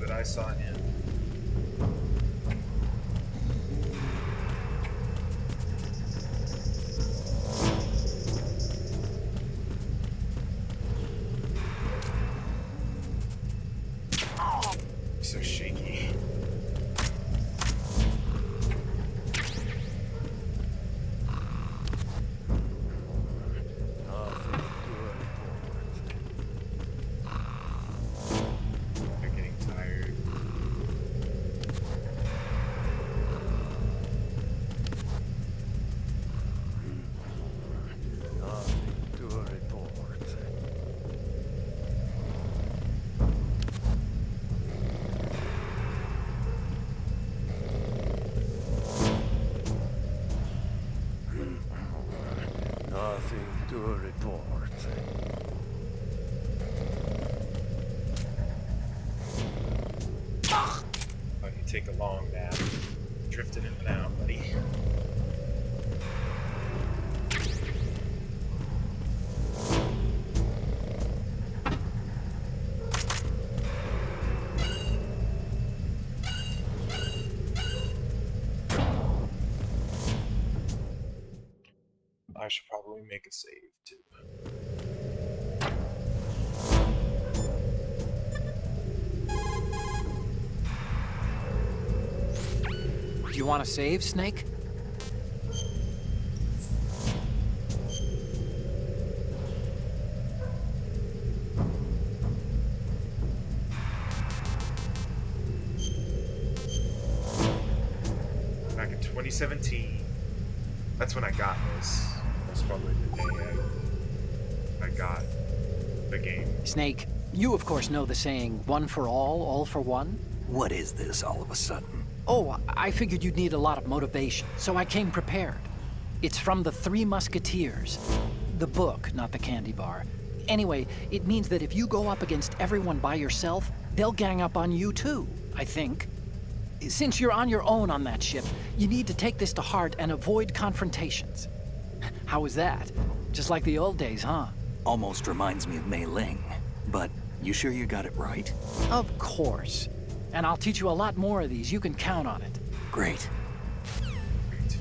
that I saw him. So shaky. They're getting tired. Nothing to report. Oh, you take a long nap. Drifted in and out, buddy. I should probably make a save too. Do you want to save, Snake? Back in 2017, that's when I got this. That's probably the day I got the game. Snake, you of course know the saying, one for all for one? What is this all of a sudden? Oh, I figured you'd need a lot of motivation, so I came prepared. It's from the Three Musketeers. The book, not the candy bar. Anyway, it means that if you go up against everyone by yourself, they'll gang up on you too, I think. Since you're on your own on that ship, you need to take this to heart and avoid confrontations. How was that? Just like the old days, huh? Almost reminds me of Mei Ling. But you sure you got it right? Of course. And I'll teach you a lot more of these. You can count on it. Great. Great.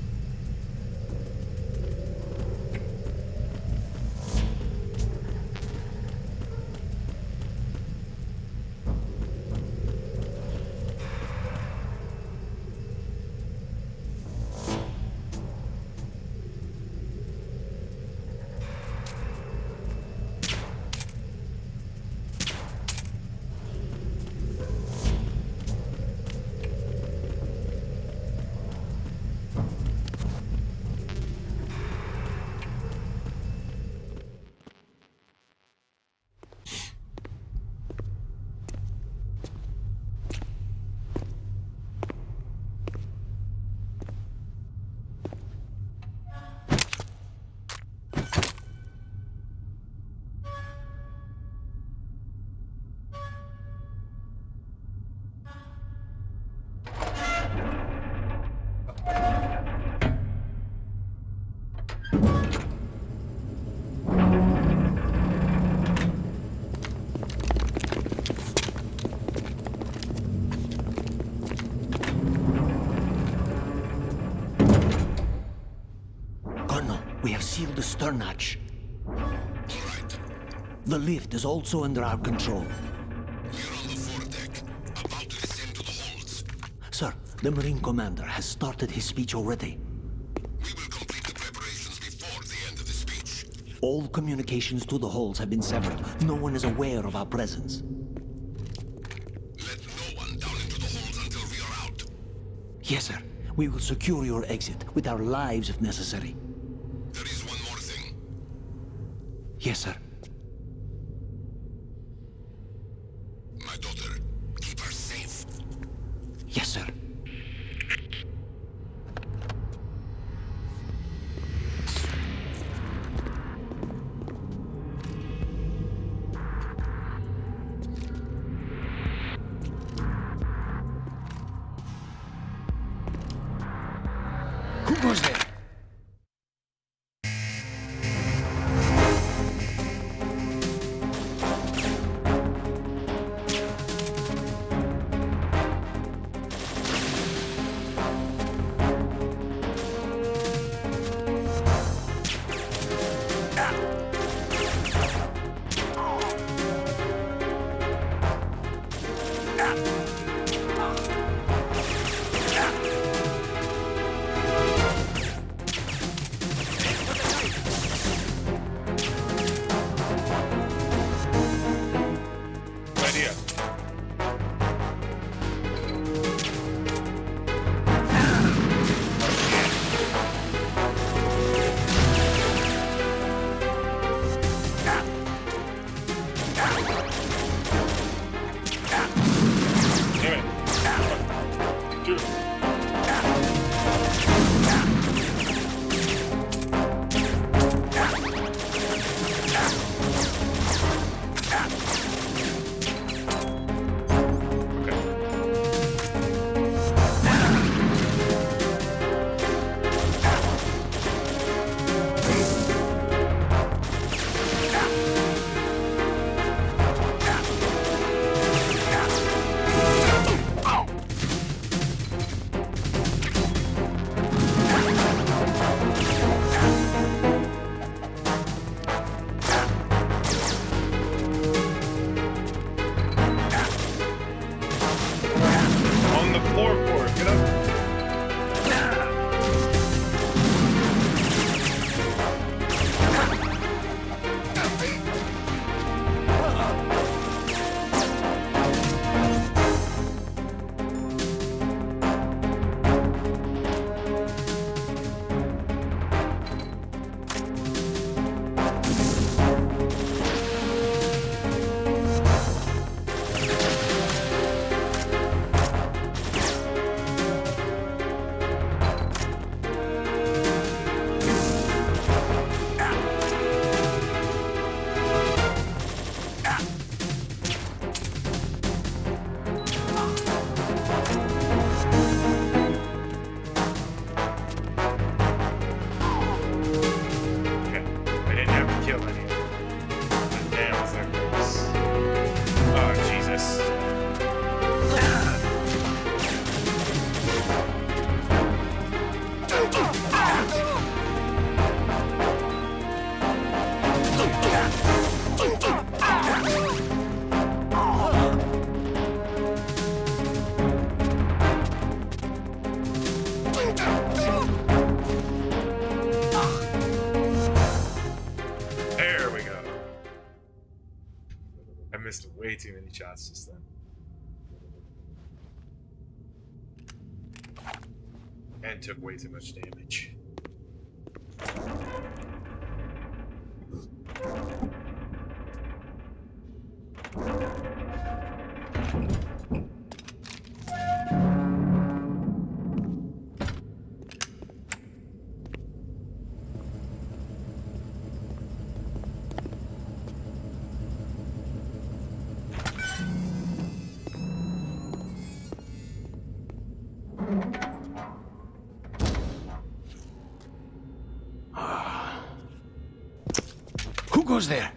We have sealed the stern hatch. All right. The lift is also under our control. We're on the foredeck, about to descend to the holds. Sir, the Marine Commander has started his speech already. We will complete the preparations before the end of the speech. All communications to the holds have been severed. No one is aware of our presence. Let no one down into the holds until we are out. Yes, sir. We will secure your exit with our lives if necessary. There is one more thing. Yes, sir. My daughter, keep her safe. Yes, sir. Who goes there? Dude. On the floorboard, get up. Okay, I didn't have to kill any of them. The damn suckers. Oh, Jesus. There we go. I missed way too many shots just then. And took way too much damage. Who goes there?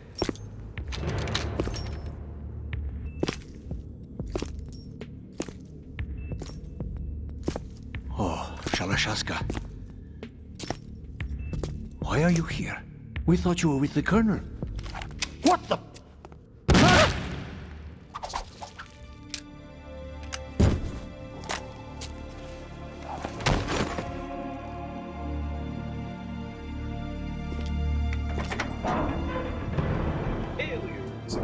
Oh, Shalashaska. Why are you here? We thought you were with the Colonel. What the? Aliens.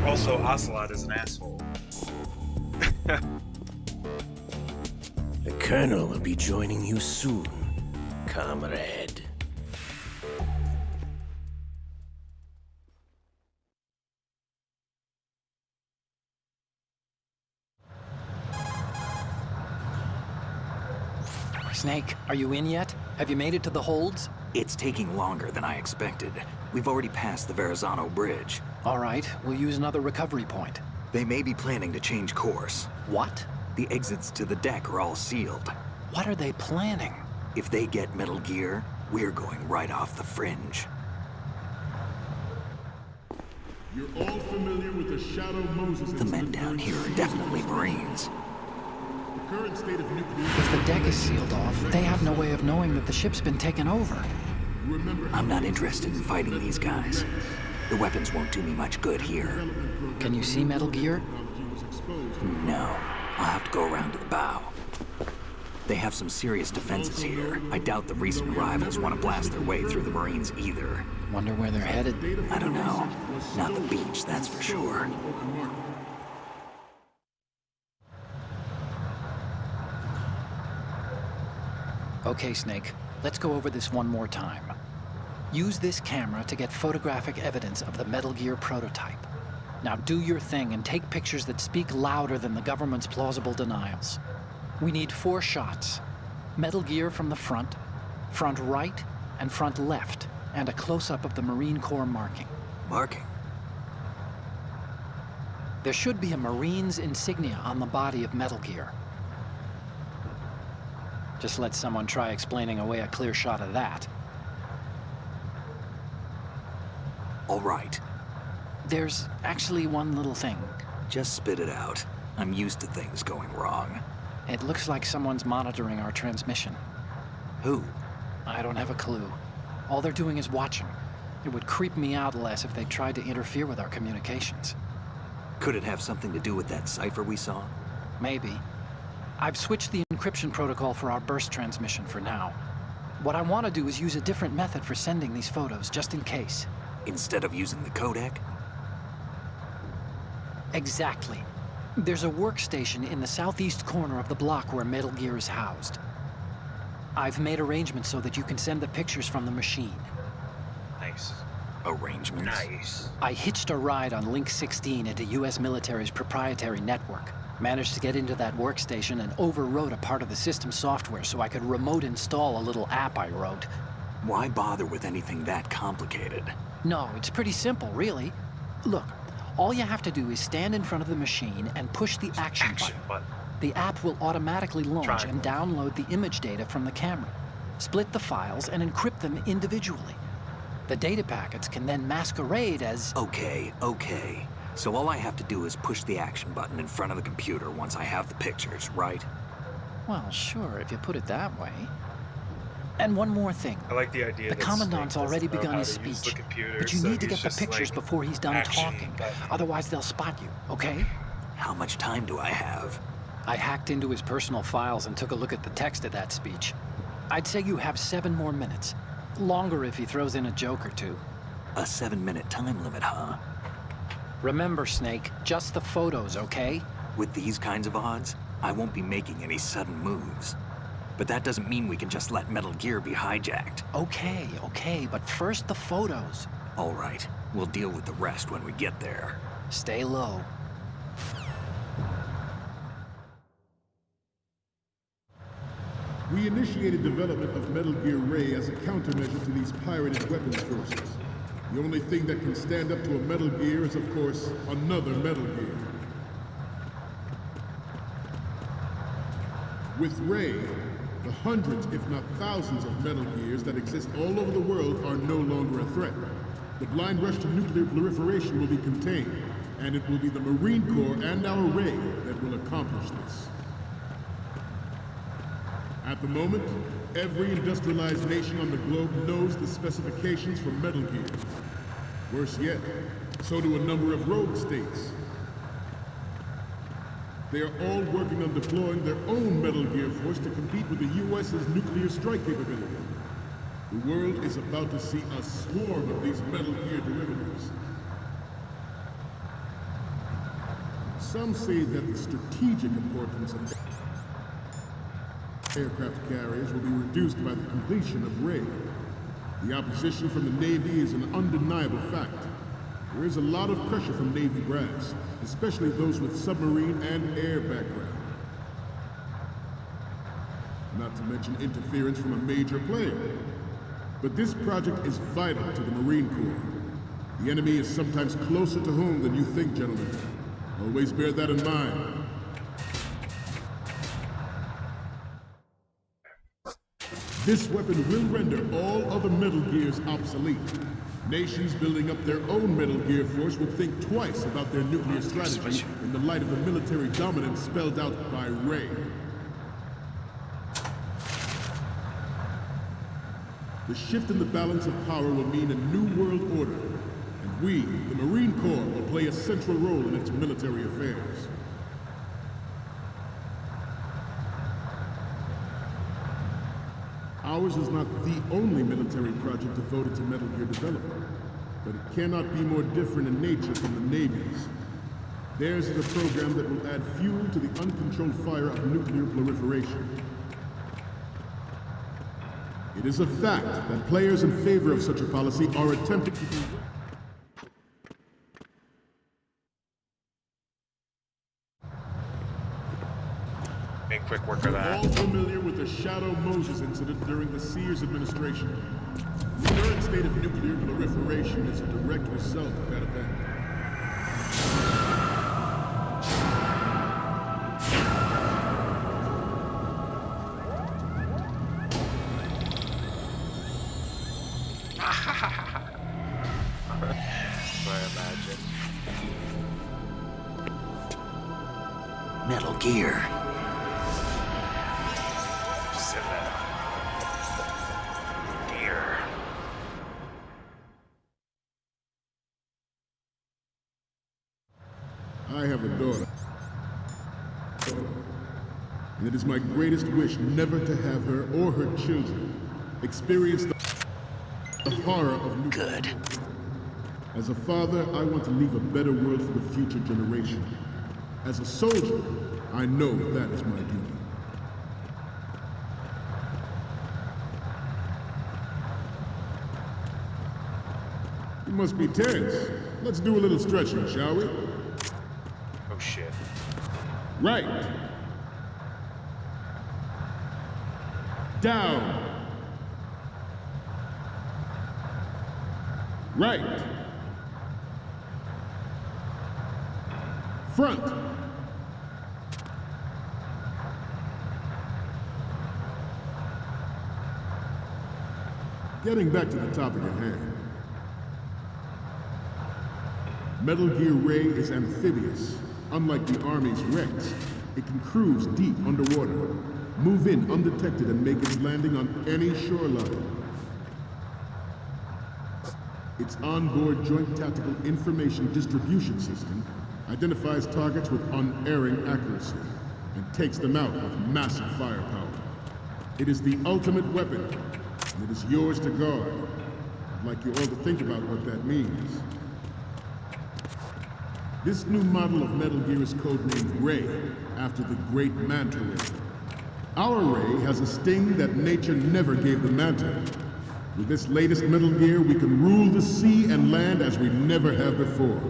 Also, Ocelot is an asshole. The Colonel will be joining you soon, comrade. Snake, are you in yet? Have you made it to the holds? It's taking longer than I expected. We've already passed the Verrazano Bridge. All right, we'll use another recovery point. They may be planning to change course. What? The exits to the deck are all sealed. What are they planning? If they get Metal Gear, we're going right off the fringe. You're all familiar with the Shadow Moses The men down here are definitely Marines. The current state of nuclear... If the deck is sealed off, they have no way of knowing that the ship's been taken over. I'm not interested in fighting these guys. The weapons won't do me much good here. Can you see Metal Gear? No. I'll have to go around to the bow. They have some serious defenses here. I doubt the recent arrivals want to blast their way through the Marines either. Wonder where they're headed. I don't know. Not the beach, that's for sure. Okay, Snake. Let's go over this one more time. Use this camera to get photographic evidence of the Metal Gear prototype. Now do your thing and take pictures that speak louder than the government's plausible denials. We need 4 shots. Metal Gear from the front, front right, and front left, and a close-up of the Marine Corps marking. Marking? There should be a Marine's insignia on the body of Metal Gear. Just let someone try explaining away a clear shot of that. All right. There's actually one little thing. Just spit it out. I'm used to things going wrong. It looks like someone's monitoring our transmission. Who? I don't have a clue. All they're doing is watching. It would creep me out less if they tried to interfere with our communications. Could it have something to do with that cipher we saw? Maybe. I've switched the encryption protocol for our burst transmission for now. What I want to do is use a different method for sending these photos, just in case. Instead of using the codec? Exactly. There's a workstation in the southeast corner of the block where Metal Gear is housed. I've made arrangements so that you can send the pictures from the machine. Nice. Arrangements? Nice. I hitched a ride on Link 16 into US military's proprietary network. Managed to get into that workstation and overwrote a part of the system software so I could remote install a little app I wrote. Why bother with anything that complicated? No, it's pretty simple, really. Look, all you have to do is stand in front of the machine and push the action button. The app will automatically launch and download the image data from the camera, split the files, and encrypt them individually. The data packets can then masquerade as... Okay. So all I have to do is push the action button in front of the computer once I have the pictures, right? Well, sure, if you put it that way. And one more thing. I like the idea the Commandant's already begun his speech, but you need to get the pictures before he's done talking. Otherwise, they'll spot you, okay? How much time do I have? I hacked into his personal files and took a look at the text of that speech. I'd say you have 7 more minutes. Longer if he throws in a joke or two. A 7-minute time limit, huh? Remember, Snake, just the photos, okay? With these kinds of odds, I won't be making any sudden moves. But that doesn't mean we can just let Metal Gear be hijacked. Okay, but first the photos. All right, we'll deal with the rest when we get there. Stay low. We initiated development of Metal Gear Ray as a countermeasure to these pirated weapons forces. The only thing that can stand up to a Metal Gear is, of course, another Metal Gear. With Ray, the hundreds, if not thousands, of Metal Gears that exist all over the world are no longer a threat. The blind rush to nuclear proliferation will be contained, and it will be the Marine Corps and our Ray that will accomplish this. At the moment, every industrialized nation on the globe knows the specifications for Metal Gear. Worse yet, so do a number of rogue states. They are all working on deploying their own Metal Gear force to compete with the U.S.'s nuclear strike capability. The world is about to see a swarm of these Metal Gear derivatives. Some say that the strategic importance of aircraft carriers will be reduced by the completion of Ray. The opposition from the Navy is an undeniable fact. There is a lot of pressure from Navy brass, especially those with submarine and air background. Not to mention interference from a major player. But this project is vital to the Marine Corps. The enemy is sometimes closer to home than you think, gentlemen. Always bear that in mind. This weapon will render all other Metal Gears obsolete. Nations building up their own Metal Gear force would think twice about their nuclear strategy in the light of the military dominance spelled out by Ray. The shift in the balance of power will mean a new world order, and we, the Marine Corps, will play a central role in its military affairs. Ours is not the only military project devoted to Metal Gear development, but it cannot be more different in nature from the Navy's. Theirs is a program that will add fuel to the uncontrolled fire of nuclear proliferation. It is a fact that players in favor of such a policy are attempting to do make quick work of that. All familiar with the Shadow Moses incident during the Sears administration. The current state of nuclear proliferation is a direct result of that event. Metal Gear. I have a daughter. And it is my greatest wish never to have her or her children experience the horror of nuclear. Good. As a father, I want to leave a better world for the future generation. As a soldier, I know that is my duty. You must be tense. Let's do a little stretching, shall we? Oh shit. Right. Down. Right. Front. Getting back to the topic at hand. Metal Gear Ray is amphibious. Unlike the Army's Rex, it can cruise deep underwater, move in undetected and make its landing on any shoreline. Its onboard Joint Tactical Information Distribution System identifies targets with unerring accuracy and takes them out with massive firepower. It is the ultimate weapon, and it is yours to guard. I'd like you all to think about what that means. This new model of Metal Gear is codenamed Ray, after the great Manta Ray. Our Ray has a sting that nature never gave the Manta. With this latest Metal Gear, we can rule the sea and land as we never have before.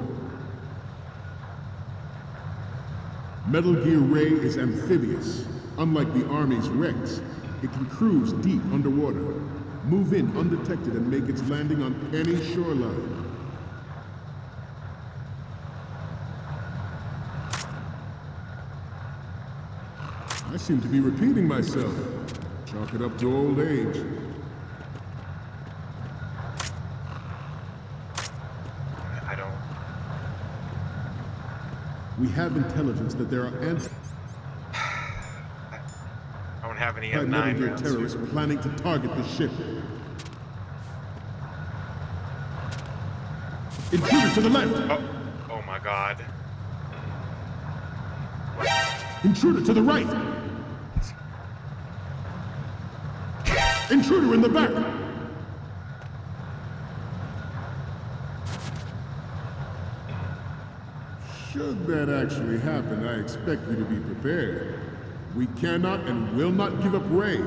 Metal Gear Ray is amphibious. Unlike the Army's Rex, it can cruise deep underwater, move in undetected and make its landing on any shoreline. I seem to be repeating myself. Chalk it up to old age. I don't... We have intelligence that there are I don't have any Metal Gear M9. terrorists planning to target the ship. Intruder to the left! Oh my god. Intruder to the right! Intruder in the back! Should that actually happen, I expect you to be prepared. We cannot and will not give up Ray.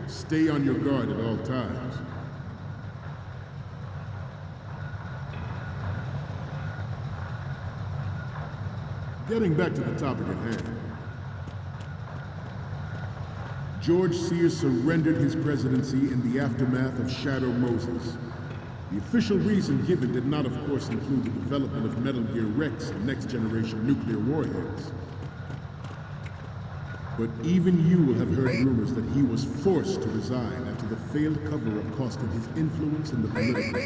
Stay on your guard at all times. Getting back to the topic at hand. George Sears surrendered his presidency in the aftermath of Shadow Moses. The official reason given did not, of course, include the development of Metal Gear Rex and next-generation nuclear warheads. But even you will have heard rumors that he was forced to resign after the failed cover-up costing his influence in the political.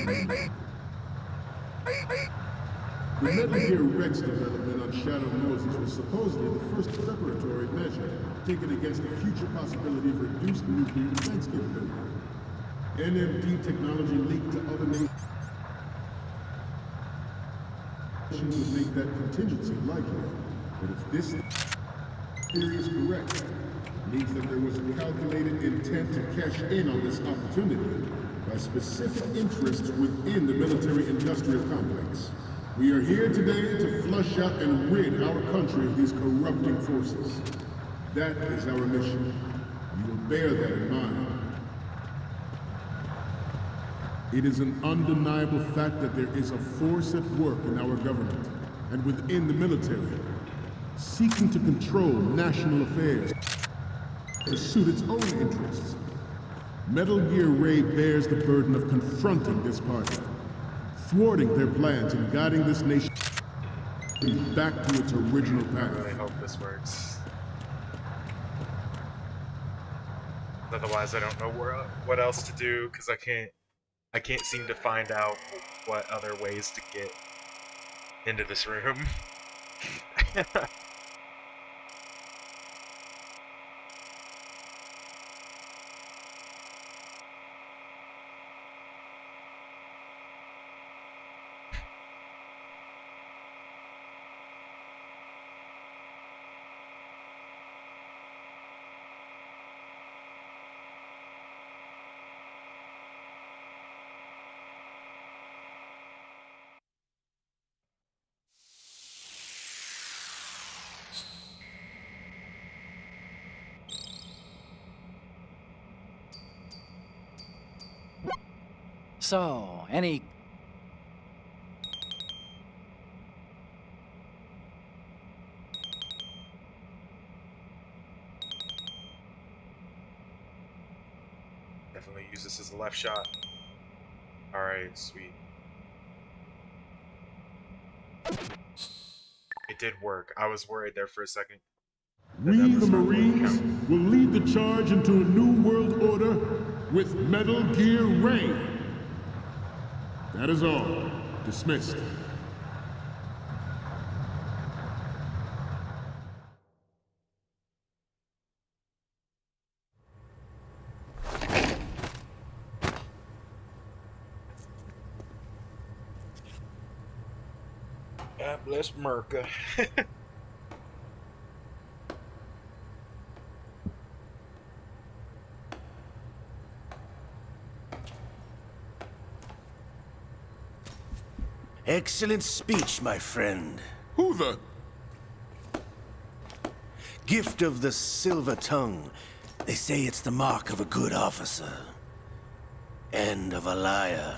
The Metal Gear Rex development on Shadow Moses was supposedly the first preparatory measure taken against the future possibility of reduced nuclear defense capability. NMD technology leaked to other nations would make that contingency likely. But if this theory is correct, it means that there was a calculated intent to cash in on this opportunity by specific interests within the military-industrial complex. We are here today to flush out and rid our country of these corrupting forces. That is our mission. You will bear that in mind. It is an undeniable fact that there is a force at work in our government and within the military, seeking to control national affairs. to suit its own interests. Metal Gear Ray bears the burden of confronting this party, thwarting their plans and guiding this nation back to its original I path. really hope this works. Otherwise, I don't know what else to do because I can't seem to find out what other ways to get into this room. So, any... Definitely use this as a left shot. Alright, sweet. It did work. I was worried there for a second. We, the Marines, will lead the charge into a new world order with Metal Gear Ray. That is all. Dismissed. God bless Merca. Excellent speech, my friend. Who the? Gift of the silver tongue. They say it's the mark of a good officer. And of a liar.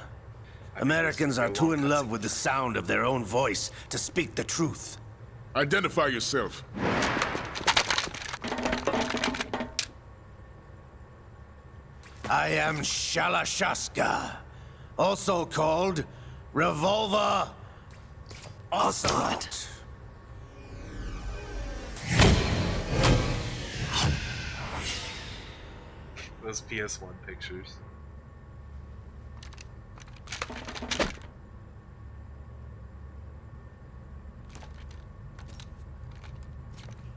Americans are too in love with the sound of their own voice to speak the truth. Identify yourself. I am Shalashaska, also called Revolver Ocelot. Those PS1 pictures.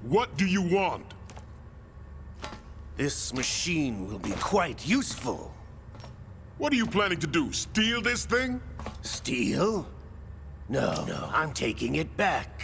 What do you want? This machine will be quite useful. What are you planning to do? Steal this thing? Steal? No, I'm taking it back.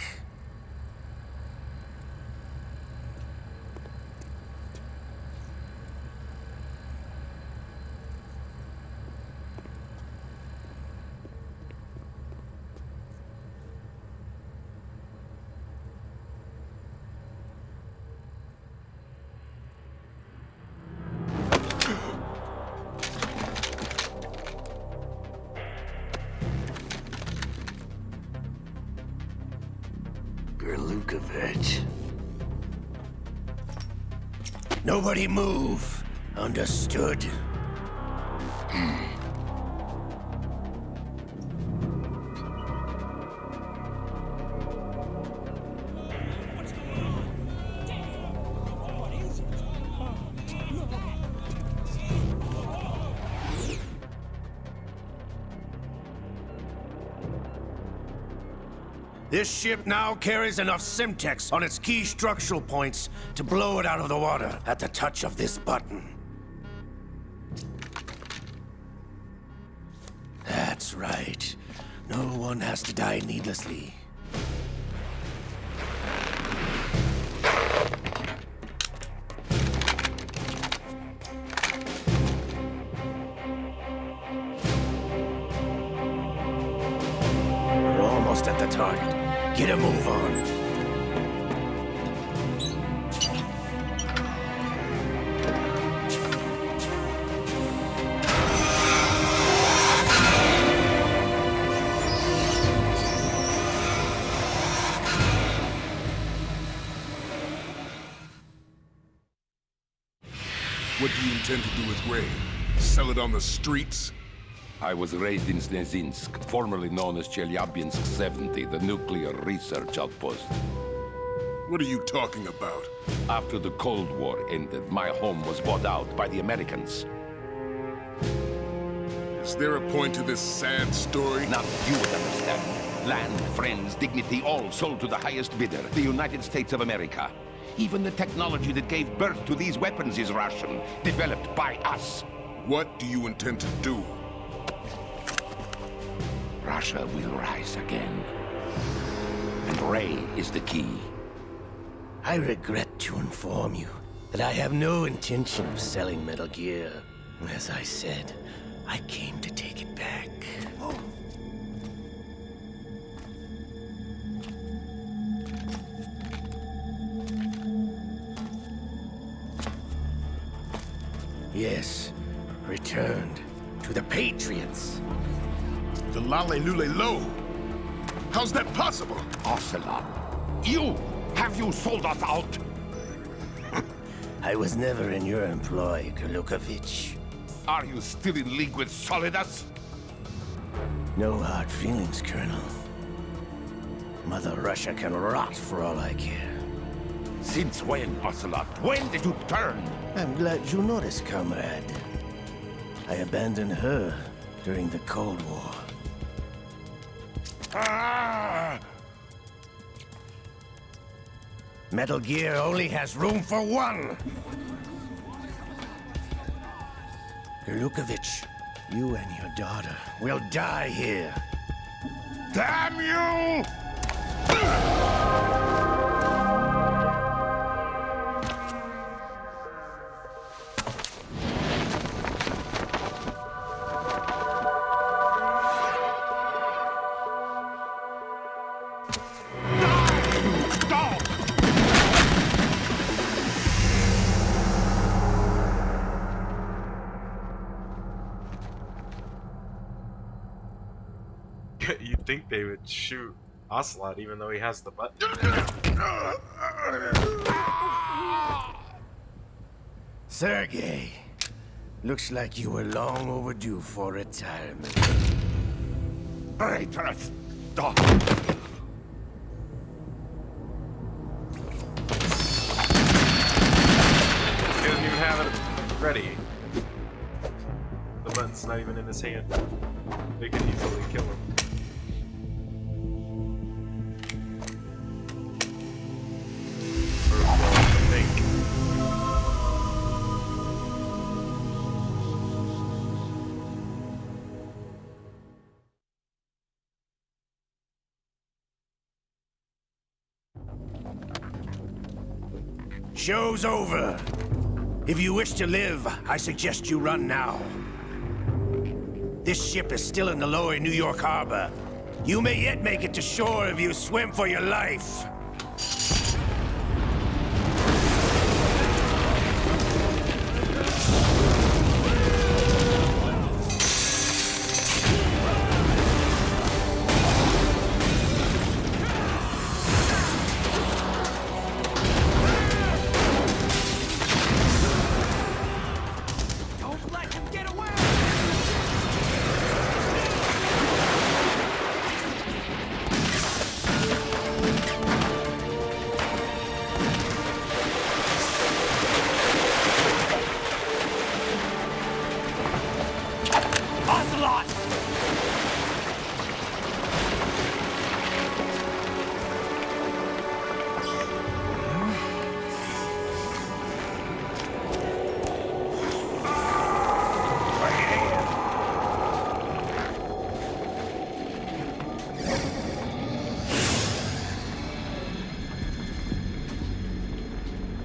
Gerlukovich. Nobody move. Understood? This ship now carries enough Simtex on its key structural points to blow it out of the water at the touch of this button. That's right. No one has to die needlessly. We're almost at the target. Get a move on. What do you intend to do with Ray? Sell it on the streets? I was raised in Snezinsk, formerly known as Chelyabinsk 70, the nuclear research outpost. What are you talking about? After the Cold War ended, my home was bought out by the Americans. Is there a point to this sad story? Now you would understand. Land, friends, dignity, all sold to the highest bidder, the United States of America. Even the technology that gave birth to these weapons is Russian, developed by us. What do you intend to do? Russia will rise again. And Ray is the key. I regret to inform you that I have no intention of selling Metal Gear. As I said, I came to take it back. Yes, returned to the Patriots. The Lale Lule Lo? How's that possible? Ocelot, have you sold us out? I was never in your employ, Gurlukovich. Are you still in league with Solidus? No hard feelings, Colonel. Mother Russia can rot for all I care. Since when, Ocelot? When did you turn? I'm glad you noticed, comrade. I abandoned her during the Cold War. Ah! Metal Gear only has room for one! Gurlukovich, you and your daughter will die here. Damn you! You'd think they would shoot Ocelot even though he has the button. Sergei, looks like you were long overdue for retirement. Traitorous dog! He doesn't even have it ready. The button's not even in his hand. They could easily kill him. Or well, I think. Show's over. If you wish to live, I suggest you run now. This ship is still in the lower New York harbor. You may yet make it to shore if you swim for your life.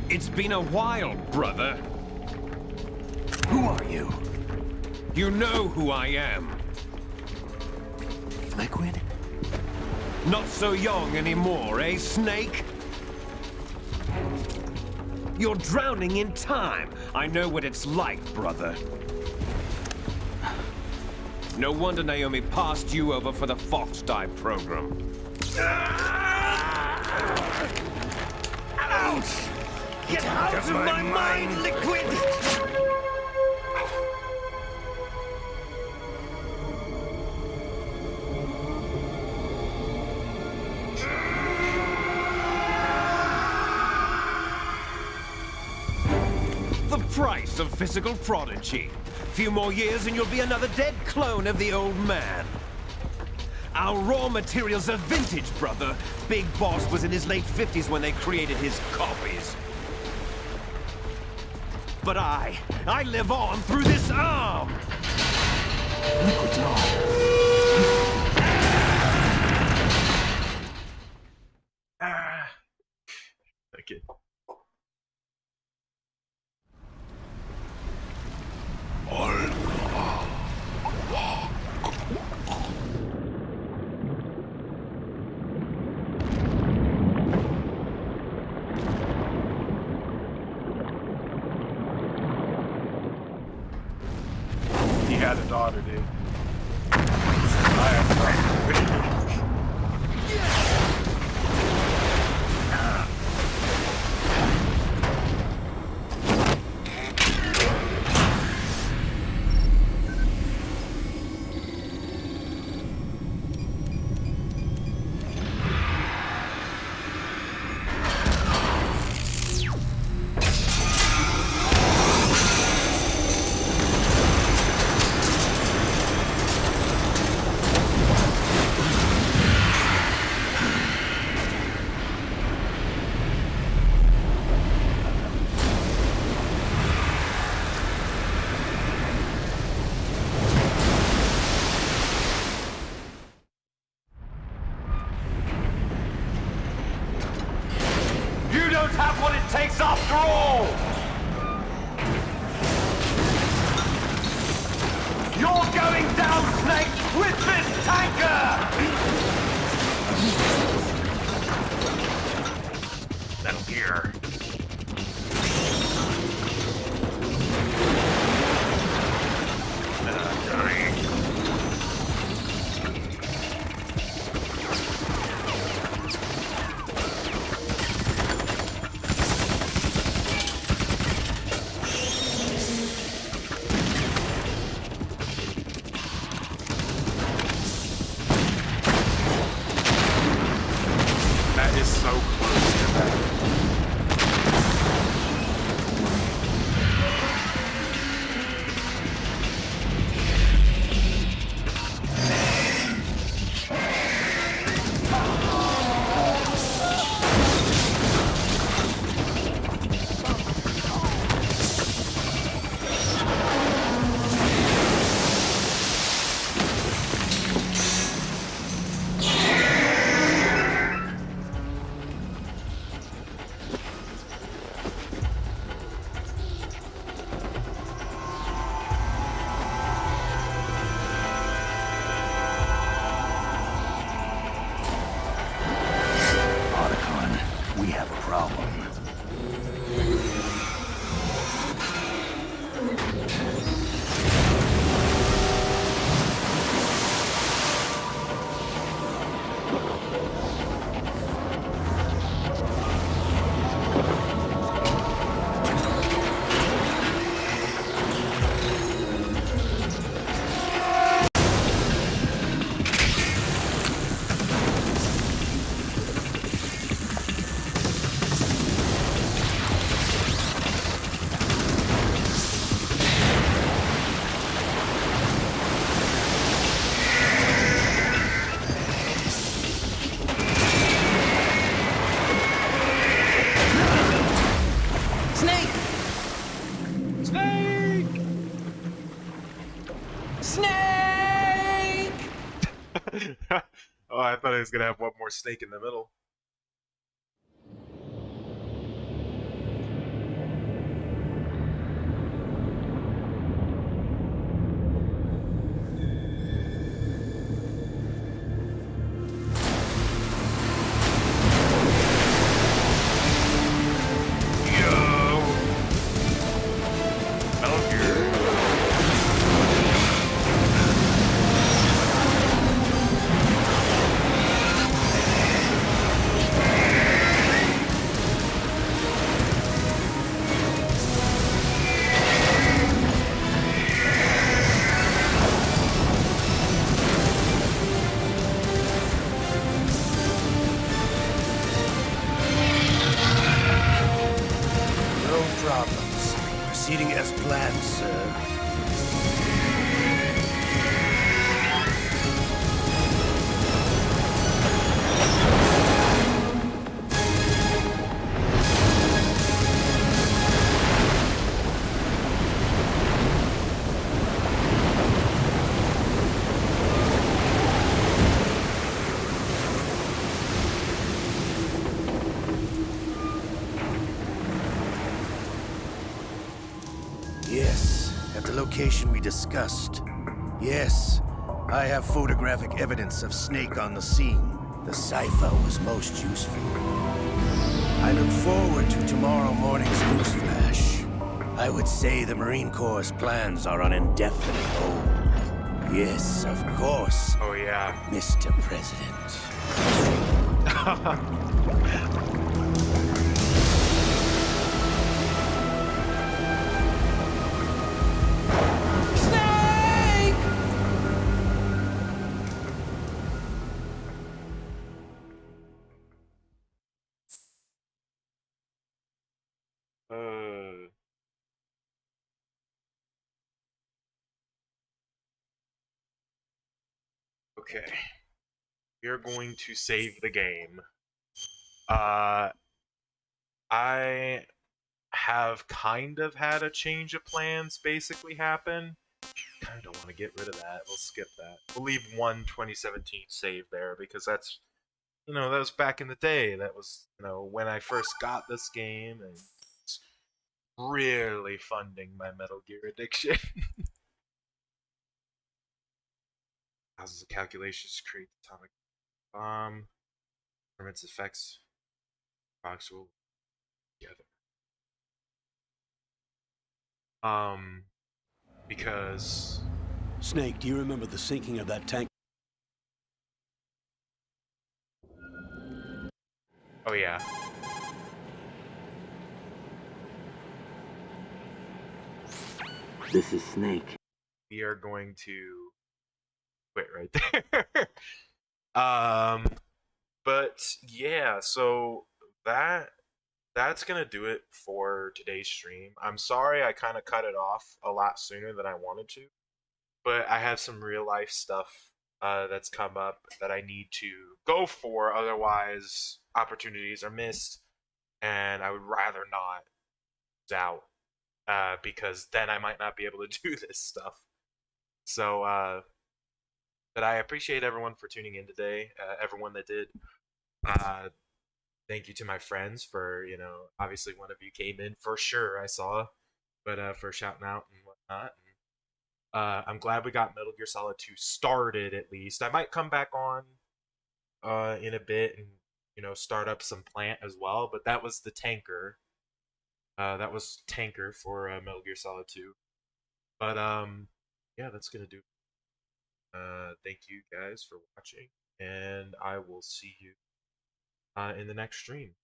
It's been a while, brother. Who are you? You know who I am. Liquid? Not so young anymore, eh, Snake? You're drowning in time. I know what it's like, brother. No wonder Naomi passed you over for the Fox Die program. Ouch! Get out of my mind, Liquid! price of physical prodigy. Few more years and you'll be another dead clone of the old man. Our raw materials are vintage, brother. Big Boss was in his late 50s when they created his copies. But I live on through this arm! Liquid's on. Okay. He had a daughter, dude. I You don't have what it takes after all! You're going down, Snake, with this tanker! Metal Gear. Dying. That is so close to that. Otacon, we have a problem. Snake! Snake! Snake! Oh, I thought he was gonna have one more snake in the middle. Metal Gear. proceeding as planned, sir. Yes, at the location we discussed. Yes, I have photographic evidence of Snake on the scene. The cipher was most useful. I look forward to tomorrow morning's news flash. I would say the Marine Corps' plans are on indefinite hold. Yes, of course. Oh yeah. Mr. President. Okay. We're going to save the game. I have kind of had a change of plans basically happen. Kind of want to get rid of that. We'll skip that. We'll leave 2017 save there because that's, that was back in the day. That was, when I first got this game and it's really funding my Metal Gear addiction. Thousands of calculations to create the atomic bomb. Permits effects. Products will together. Because Snake, do you remember the sinking of that tank? Oh yeah. This is Snake. We are going to quit right there. But yeah, so that's gonna do it for today's stream. I'm sorry I kind of cut it off a lot sooner than I wanted to, but I have some real life stuff that's come up that I need to go for. Otherwise, opportunities are missed, and I would rather not lose out because then I might not be able to do this stuff. So, but I appreciate everyone for tuning in today. Everyone that did. Thank you to my friends for, obviously one of you came in for sure, I saw, but for shouting out and whatnot. And, I'm glad we got Metal Gear Solid 2 started at least. I might come back on in a bit and, start up some plant as well, but that was the tanker. That was tanker for Metal Gear Solid 2. But, yeah, that's going to do it. Thank you guys for watching, and I will see you in the next stream.